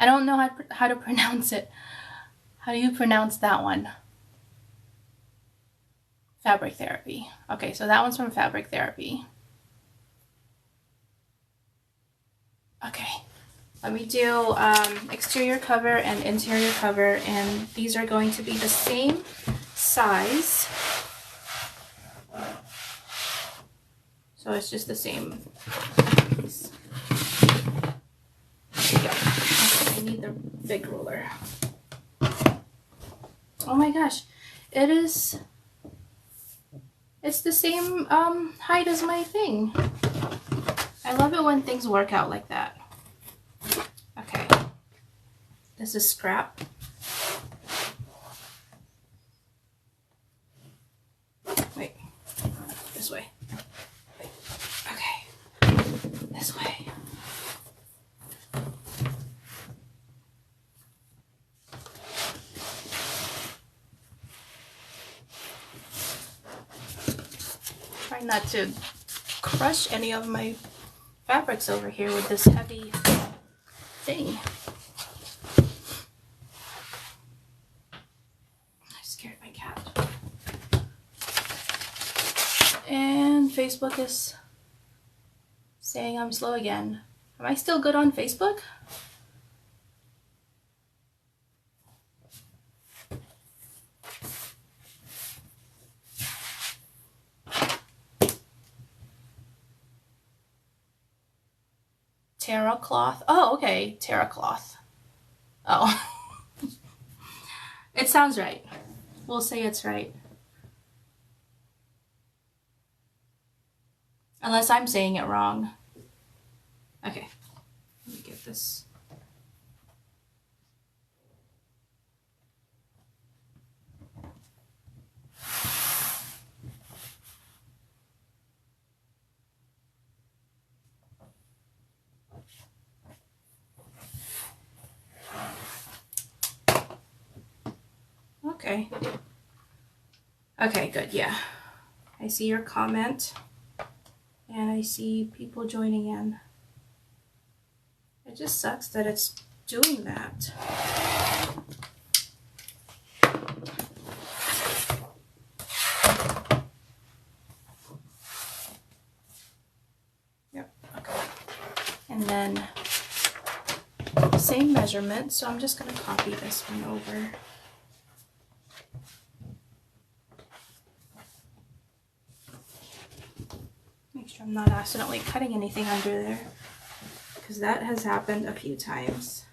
I don't know how to pronounce it. How do you pronounce that one? Fabric Therapy. Okay, so that one's from Fabric Therapy. Okay, let me do exterior cover and interior cover, and these are going to be the same size. So it's just the same piece. There we go. Okay, I need the big ruler. Oh my gosh, it's the same height as my thing. I love it when things work out like that. Okay, this is scrap. Wait, this way. Okay, this way. Try not to crush any of my fabrics over here with this heavy thing. I scared my cat. And Facebook is saying I'm slow again. Am I still good on Facebook? Terra cloth. Oh, okay. Terra cloth. Oh. It sounds right. We'll say it's right. Unless I'm saying it wrong. Okay, let me get this. Okay. Okay, good, yeah. I see your comment. And I see people joining in. It just sucks that it's doing that. Yep, okay. And then same measurement, so I'm just going to copy this one over. Make sure I'm not accidentally cutting anything under there, because that has happened a few times.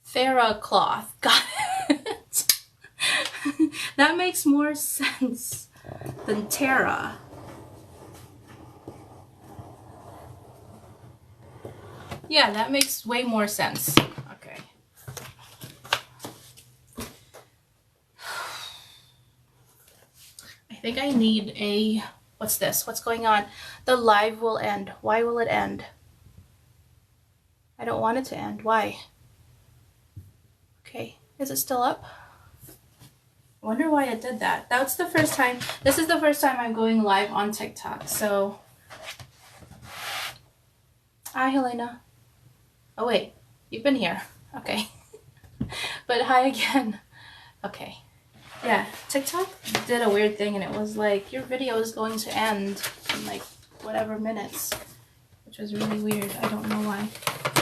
Thera cloth, got it. That makes more sense than Terra. Yeah, that makes way more sense. Okay. I think I need a, what's this? What's going on? The live will end. Why will it end? I don't want it to end. Why? Okay, is it still up? I wonder why it did that. That's the first time, this is the first time I'm going live on TikTok, so. Hi, Helena. Oh wait, you've been here. Okay. But hi again. Okay. Yeah, TikTok did a weird thing and it was like, your video is going to end in like whatever minutes, which was really weird. I don't know why.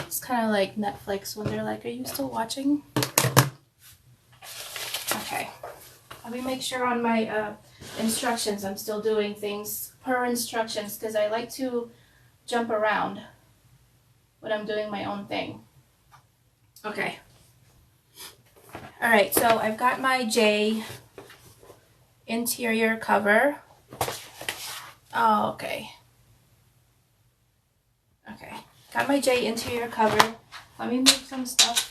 It's kind of like Netflix when they're like, are you still watching? Okay. Let me make sure on my instructions I'm still doing things per instructions, because I like to jump around when I'm doing my own thing. Okay. Alright, so I've got my J interior cover. Oh, okay. Okay. Got my J interior cover. Let me move some stuff.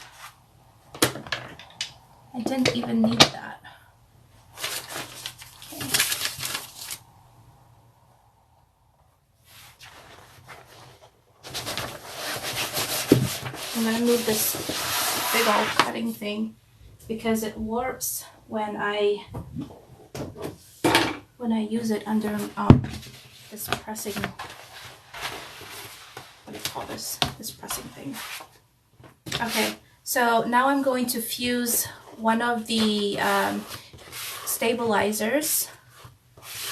I didn't even need that. Okay. I'm gonna move this big old cutting thing because it warps when I use it under this pressing, what do you call this pressing thing. Okay, so now I'm going to fuse one of the stabilizers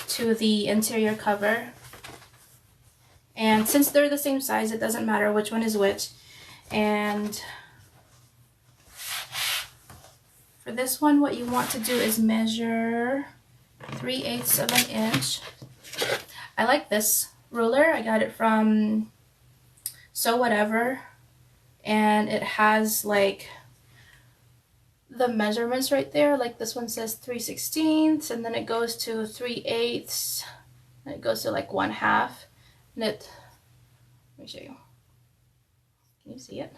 to the interior cover, and since they're the same size, it doesn't matter which one is which. And for this one, what you want to do is measure 3/8 of an inch. I like this ruler. I got it from So Whatever, and it has like the measurements right there. Like this one says 3/16, and then it goes to 3/8, and it goes to like 1/2, and it, let me show you. Can you see it?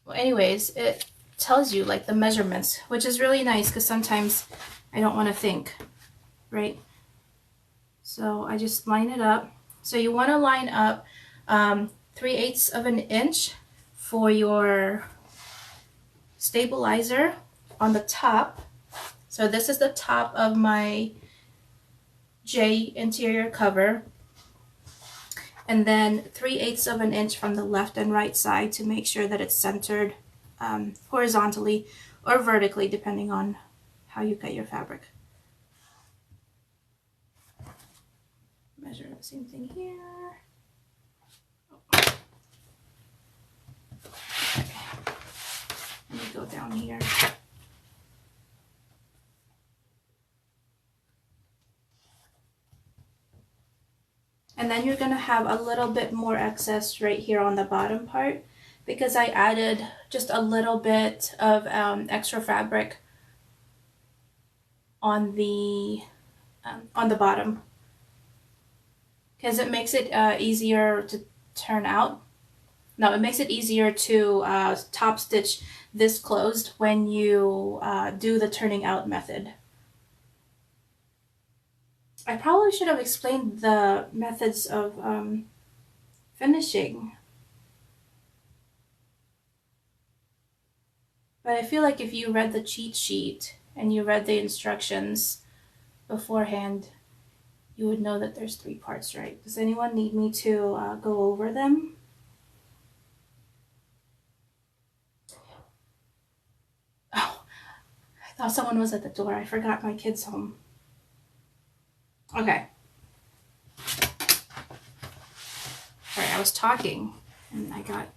Well, anyways, it tells you like the measurements, which is really nice because sometimes I don't want to think, right? So I just line it up. So you want to line up 3/8 of an inch for your stabilizer on the top. So this is the top of my J interior cover. And then 3/8 of an inch from the left and right side to make sure that it's centered horizontally or vertically, depending on how you cut your fabric. Measure the same thing here. Okay. Let me go down here. And then you're gonna have a little bit more excess right here on the bottom part because I added just a little bit of extra fabric on the bottom because it makes it easier to turn out. No, it makes it easier to top stitch this closed when you do the turning out method. I probably should have explained the methods of finishing. But I feel like if you read the cheat sheet and you read the instructions beforehand, you would know that there's 3 parts, right? Does anyone need me to go over them? Oh, I thought someone was at the door. I forgot my kids home. Okay. Sorry, I was talking and I got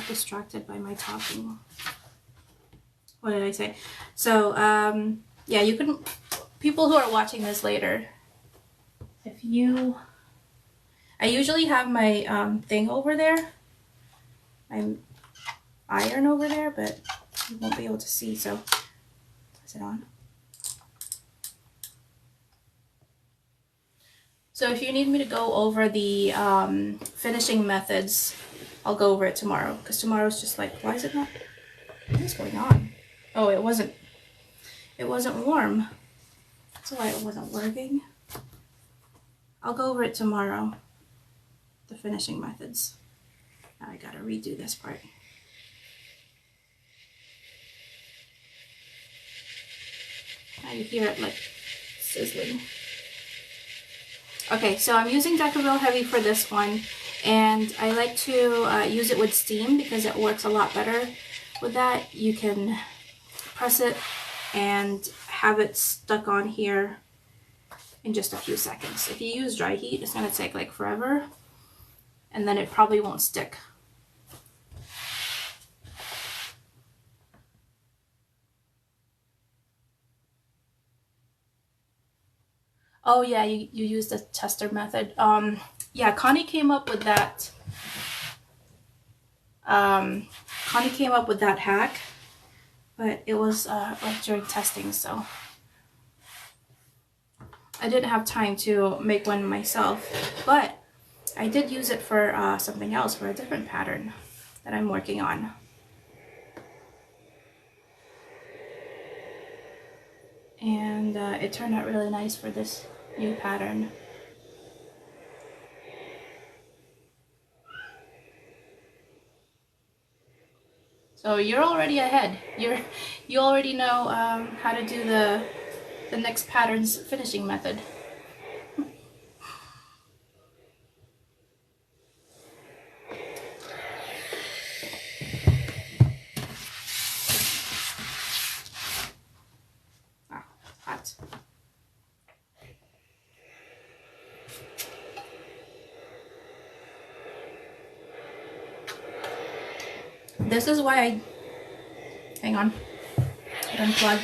distracted by my talking. What did I say? So, yeah, you can, people who are watching this later, if you, I usually have my thing over there, my iron over there, but you won't be able to see, so, is it on? So if you need me to go over the finishing methods, I'll go over it tomorrow, because tomorrow's just like, why is it not, what is going on? Oh, it wasn't warm. That's why it wasn't working. I'll go over it tomorrow, the finishing methods. Now I gotta redo this part. Now you hear it like sizzling. Okay, so I'm using Decaville Heavy for this one, and I like to use it with steam because it works a lot better with that. You can press it and have it stuck on here in just a few seconds. If you use dry heat, it's gonna take like forever, and then it probably won't stick. Oh yeah, you use the tester method. Yeah, Connie came up with that. Connie came up with that hack, but it was like during testing, so I didn't have time to make one myself. But I did use it for something else, for a different pattern that I'm working on. And it turned out really nice for this new pattern. So you're already ahead. You already know how to do the next pattern's finishing method. Ah, hot. This is why I, hang on, it unplugged.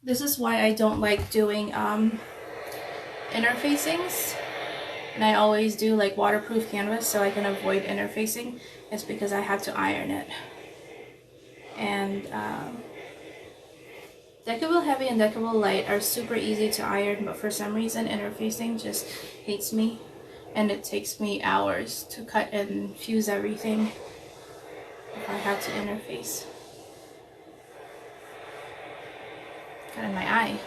This is why I don't like doing interfacings, and I always do like waterproof canvas so I can avoid interfacing. It's because I have to iron it. And Decaville Heavy and Decaville Light are super easy to iron, but for some reason interfacing just hates me, and it takes me hours to cut and fuse everything if I have to interface. Got in my eye.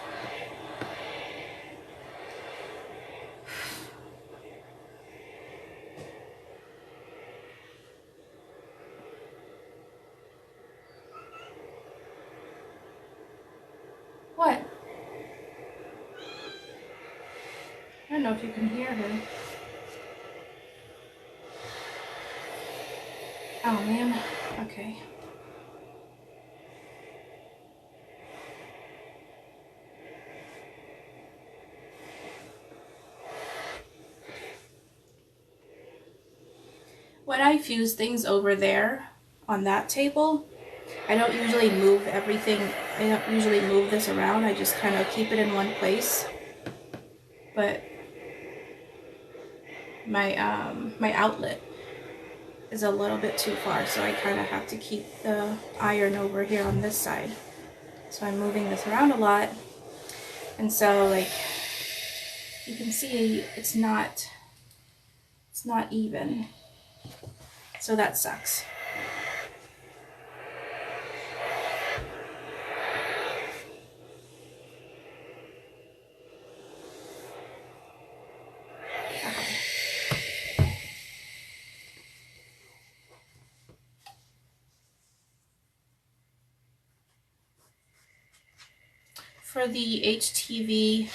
What? I don't know if you can hear her. Oh man, okay. When I fuse things over there on that table, I don't usually move everything. I don't usually move this around. I just kind of keep it in one place. But my outlet is a little bit too far, so I kind of have to keep the iron over here on this side. So I'm moving this around a lot, and so like you can see it's not even, so that sucks. For the HTV,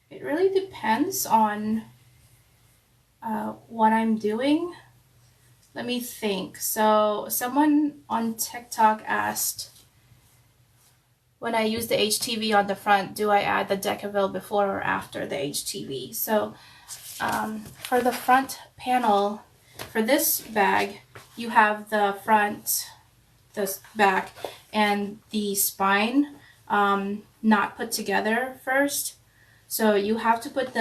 it really depends on what I'm doing. Let me think. So someone on TikTok asked, when I use the HTV on the front, do I add the Decaville before or after the HTV? So for the front panel, for this bag, you have the front, the back, and the spine not put together first. So you have to put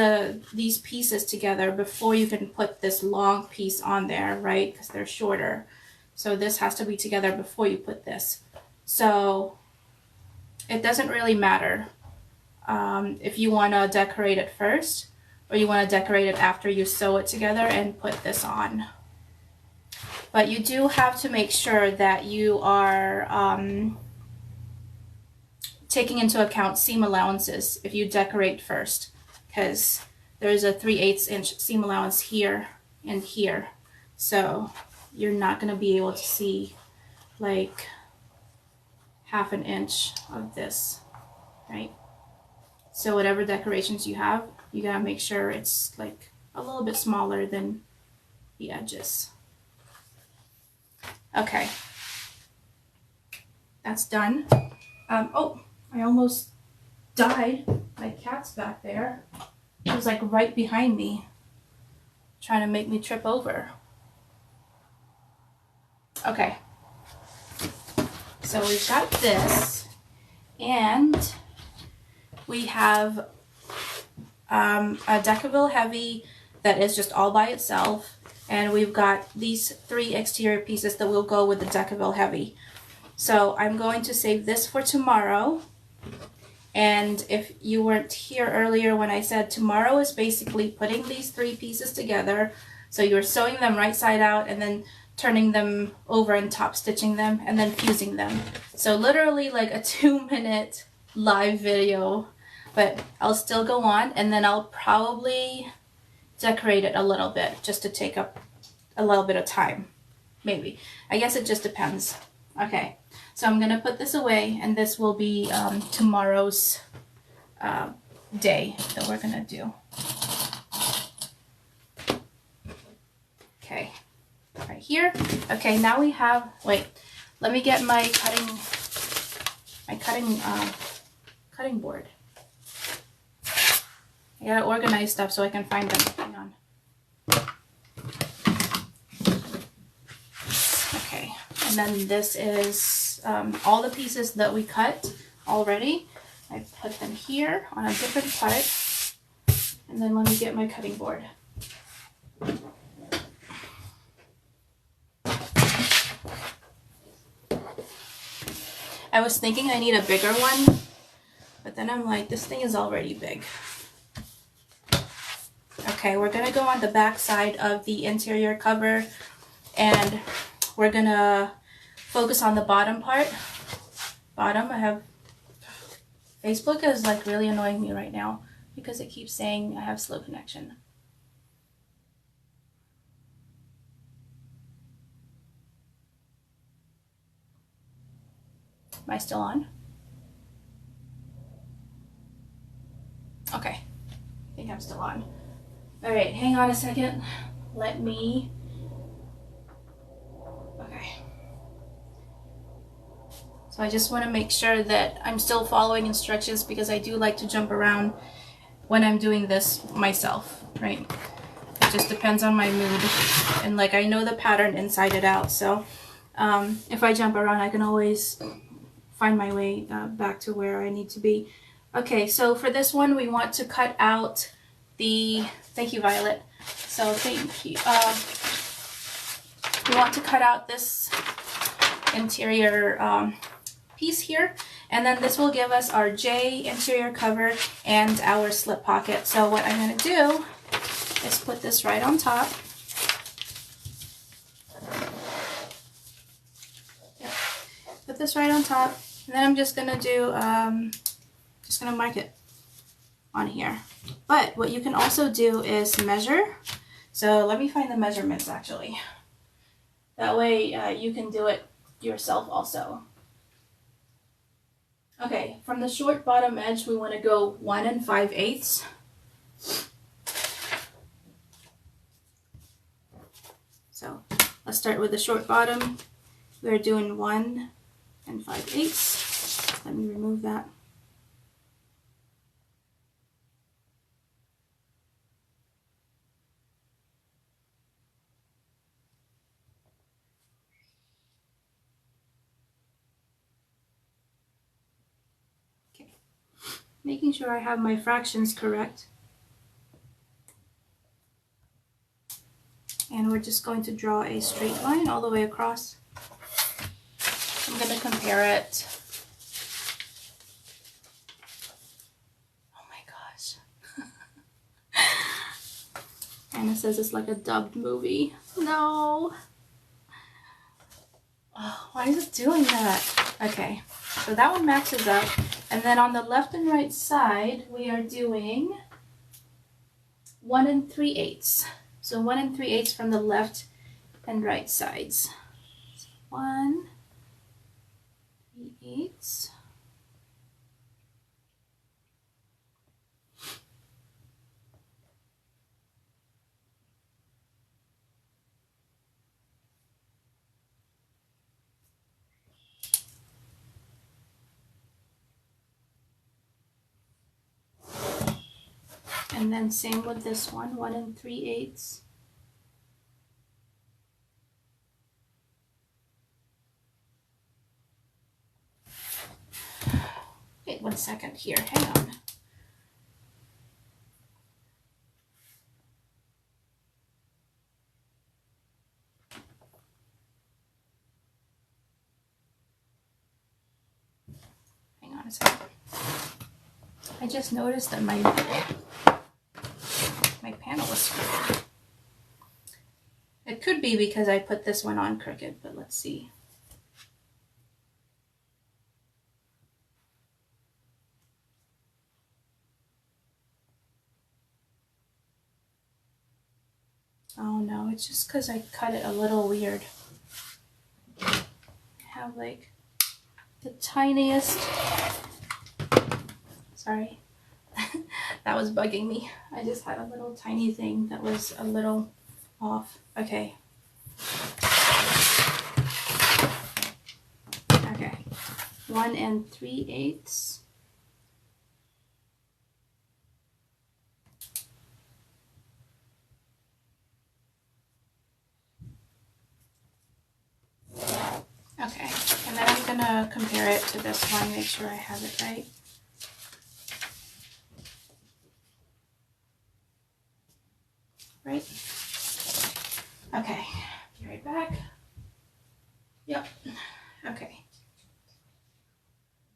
these pieces together before you can put this long piece on there, right? Because they're shorter. So this has to be together before you put this. So it doesn't really matter if you want to decorate it first or you want to decorate it after you sew it together and put this on. But you do have to make sure that you are taking into account seam allowances if you decorate first, because there's a 3/8 inch seam allowance here and here. So you're not going to be able to see like half an inch of this, right? So whatever decorations you have, you gotta make sure it's like a little bit smaller than the edges. Okay, that's done. Oh, I almost died. My cat's back there. It was like right behind me, trying to make me trip over. Okay, so we've got this, and we have a Decaville Heavy that is just all by itself, and we've got these 3 exterior pieces that will go with the Decaville Heavy. So I'm going to save this for tomorrow. And if you weren't here earlier when I said tomorrow is basically putting these 3 pieces together, so you're sewing them right side out and then turning them over and top stitching them and then fusing them. So literally like a 2-minute live video, but I'll still go on, and then I'll probably decorate it a little bit just to take up a little bit of time, maybe. I guess it just depends. Okay, so I'm gonna put this away, and this will be tomorrow's day that we're gonna do. Okay, right here. Okay, now we have, wait, let me get my cutting board. I gotta organize stuff so I can find them. Hang on. Okay, and then this is all the pieces that we cut already. I put them here on a different part. And then let me get my cutting board. I was thinking I need a bigger one, but then I'm like, this thing is already big. Okay, we're gonna go on the back side of the interior cover, and we're gonna focus on the bottom part. Bottom, I have, Facebook is like really annoying me right now because it keeps saying I have slow connection. Am I still on? Okay, I think I'm still on. All right, hang on a second. Let me, okay. So I just want to make sure that I'm still following instructions because I do like to jump around when I'm doing this myself, right? just depends on my mood. And like I know the pattern inside and out, so if I jump around, I can always find my way back to where I need to be. Okay, so for this one, we want to cut out the, thank you, Violet. So thank you. We want to cut out this interior piece here, and then this will give us our J interior cover and our slip pocket. So what I'm going to do is put this right on top. Yep. Put this right on top, and then I'm just going to do, just going to mark it on here. But what you can also do is measure. So let me find the measurements actually. That way you can do it yourself also. Okay, from the short bottom edge, we want to go 1 5/8. So let's start with the short bottom. We're doing 1 5/8. Let me remove that. Making sure I have my fractions correct. And we're just going to draw a straight line all the way across. I'm going to compare it. Oh my gosh. Anna says it's like a dubbed movie. No. Oh, why is it doing that? Okay, so that one matches up. And then on the left and right side, we are doing 1 3/8. So 1 3/8 from the left and right sides. 1 3/8. And then same with this one, 1 3/8. Wait 1 second here, hang on. Hang on a second. I just noticed that my panel was screwed. It could be because I put this one on crooked, but let's see. Oh no, it's just because I cut it a little weird. I have like the tiniest, sorry, that was bugging me. I just had a little tiny thing that was a little off. Okay. Okay. 1 3/8. Okay, and then I'm gonna compare it to this one, make sure I have it right. Right? Okay, be right back. Yep, okay.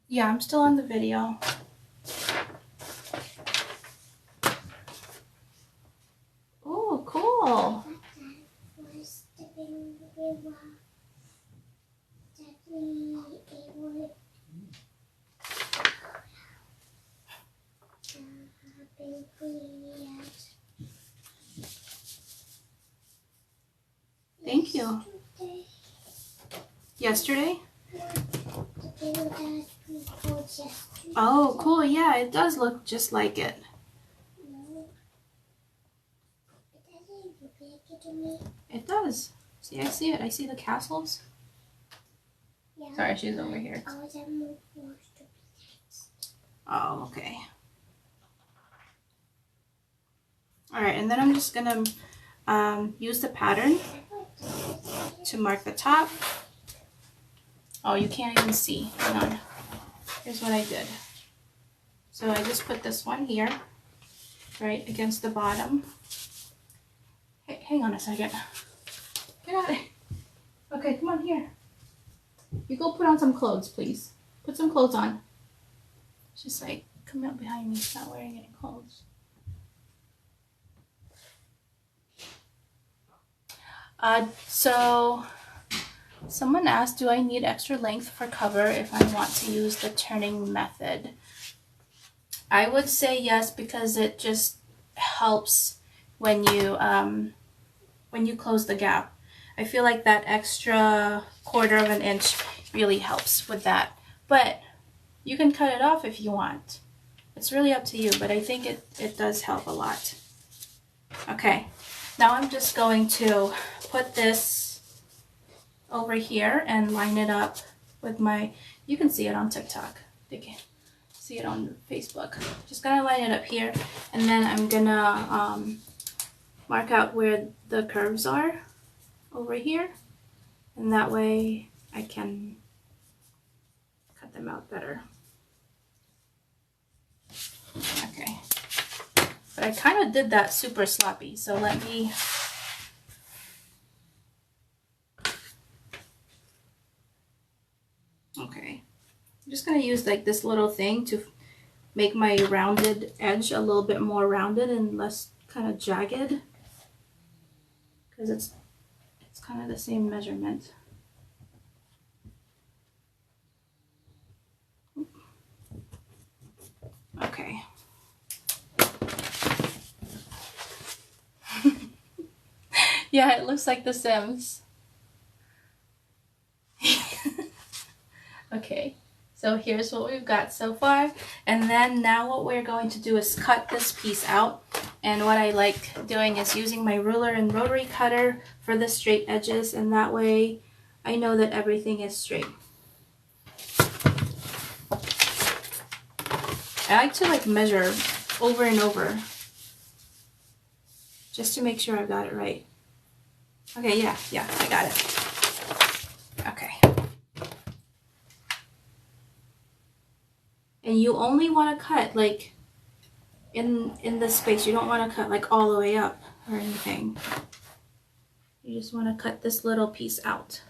Yeah, I'm still on the video. Oh, cool. Thank you. Yesterday? Oh, cool. Yeah, it does look just like it. It does. See, I see it. I see the castles. Yeah. Sorry, she's over here. Oh, okay. Alright, and then I'm just gonna use the pattern to mark the top. Oh, you can't even see. Hang on. Here's what I did. So I just put this one here, right against the bottom. Hey, hang on a second. Get out of here. Okay, come on here. You go put on some clothes, please. Put some clothes on. She's like, come out behind me. She's not wearing any clothes. So someone asked, do I need extra length for cover if I want to use the turning method? I would say yes, because it just helps when you close the gap. I feel like that extra 1/4 of an inch really helps with that. But you can cut it off if you want. It's really up to you, but I think it does help a lot. Okay, now I'm just going to put this over here and line it up with my, you can see it on TikTok. You can see it on Facebook. Just gonna line it up here, and then I'm gonna mark out where the curves are over here, and that way I can cut them out better. Okay, but I kind of did that super sloppy, so let me okay, I'm just gonna use like this little thing to make my rounded edge a little bit more rounded and less kind of jagged, because it's kind of the same measurement. Okay. Yeah, it looks like The Sims. Okay, so here's what we've got so far, and then now what we're going to do is cut this piece out. And what I like doing is using my ruler and rotary cutter for the straight edges, and that way I know that everything is straight. I like to like measure over and over just to make sure I've got it right. Okay, yeah, I got it. Okay. And you only want to cut like in the space. You don't want to cut like all the way up or anything. You just want to cut this little piece out.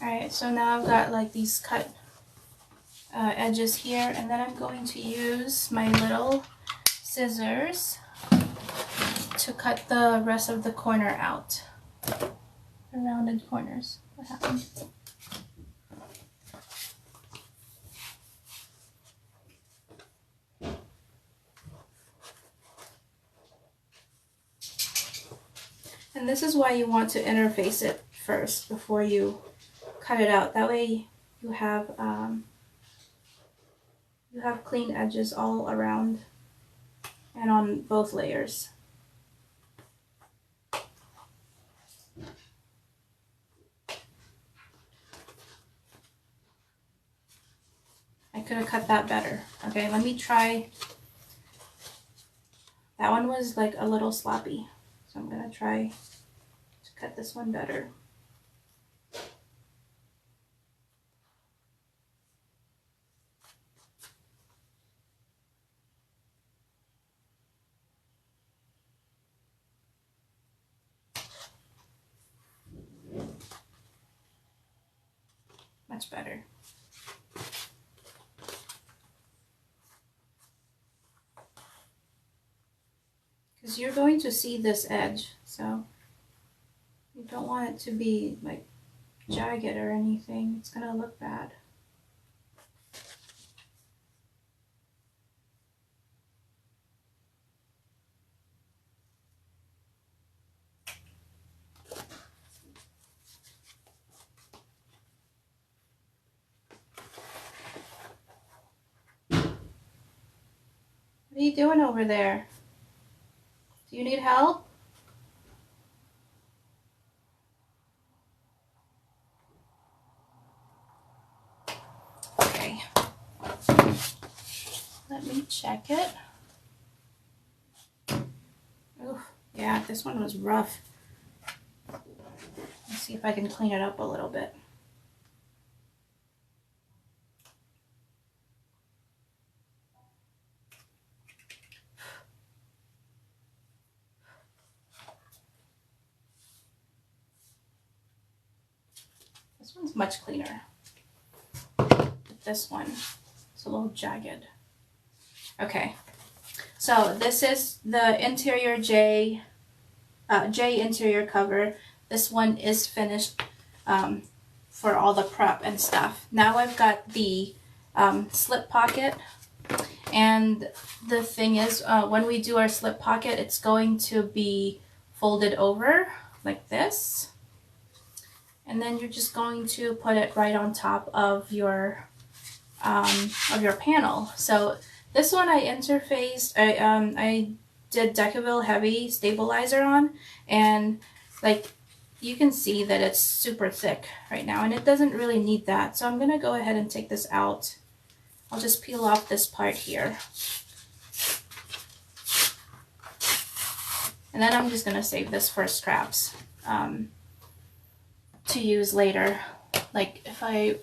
Alright, so now I've got like these cut edges here, and then I'm going to use my little scissors to cut the rest of the corner out. The rounded corners. What happened? And this is why you want to interface it first before you cut it out. That way you have clean edges all around and on both layers. I could have cut that better. Okay, let me try. That one was like a little sloppy, so I'm gonna try to cut this one better. Much better. Because you're going to see this edge, so you don't want it to be like jagged or anything. It's gonna look bad. What are you doing over there? Do you need help? Okay. Let me check it. Oof, yeah, this one was rough. Let's see if I can clean it up a little bit. This one's much cleaner. But this one is a little jagged. Okay, so this is the interior J interior cover. This one is finished for all the prep and stuff. Now I've got the slip pocket, and the thing is, when we do our slip pocket, it's going to be folded over like this, and then you're just going to put it right on top of your panel. So this one I interfaced, I did Decaville Heavy Stabilizer on, and like you can see that it's super thick right now, and it doesn't really need that. So I'm gonna go ahead and take this out. I'll just peel off this part here. And then I'm just gonna save this for scraps to use later. Like if I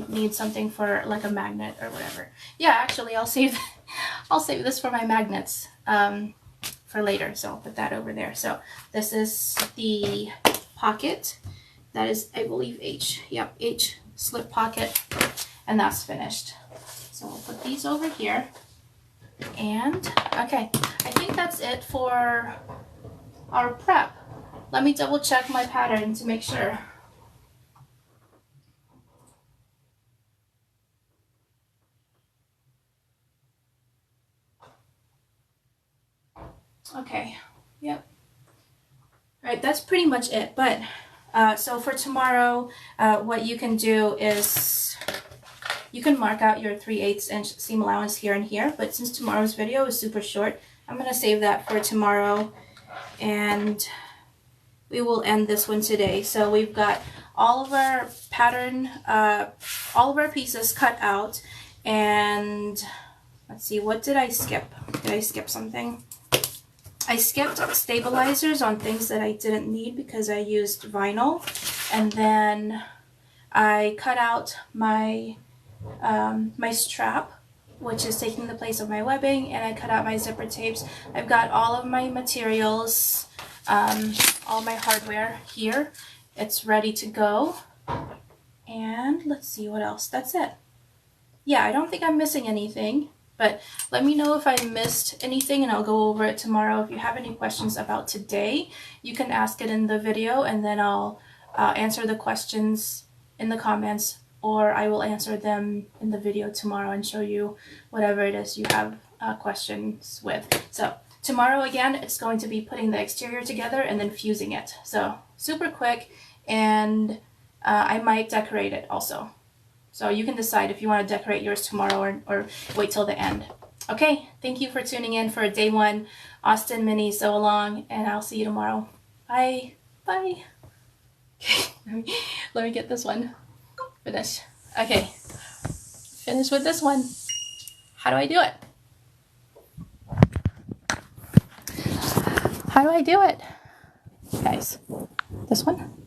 need something for like a magnet or whatever. Yeah, actually I'll save this for my magnets for later. So I'll put that over there. So this is the pocket. That is, I believe, H. Yep, H slip pocket, and that's finished. So we'll put these over here. And okay, I think that's it for our prep. Let me double check my pattern to make sure. Okay, yep. All right, that's pretty much it. But so for tomorrow, what you can do is you can mark out your 3/8 inch seam allowance here and here. But since tomorrow's video is super short, I'm gonna save that for tomorrow, and we will end this one today. So we've got all of our pattern, all of our pieces cut out, and let's see, what did I skip? Did I skip something? I skipped stabilizers on things that I didn't need because I used vinyl, and then I cut out my my strap, which is taking the place of my webbing, and I cut out my zipper tapes. I've got all of my materials, all my hardware here. It's ready to go. And let's see what else. That's it. Yeah, I don't think I'm missing anything. But let me know if I missed anything, and I'll go over it tomorrow. If you have any questions about today, you can ask it in the video, and then I'll answer the questions in the comments, or I will answer them in the video tomorrow and show you whatever it is you have questions with. So tomorrow, again, it's going to be putting the exterior together and then fusing it. So super quick, and I might decorate it also. So you can decide if you want to decorate yours tomorrow or wait till the end. Okay, thank you for tuning in for day one Austen Mini sew along, and I'll see you tomorrow. Bye. Bye. Okay, let me get this one. Finish. Okay, finish with this one. How do I do it? How do I do it? Guys, this one.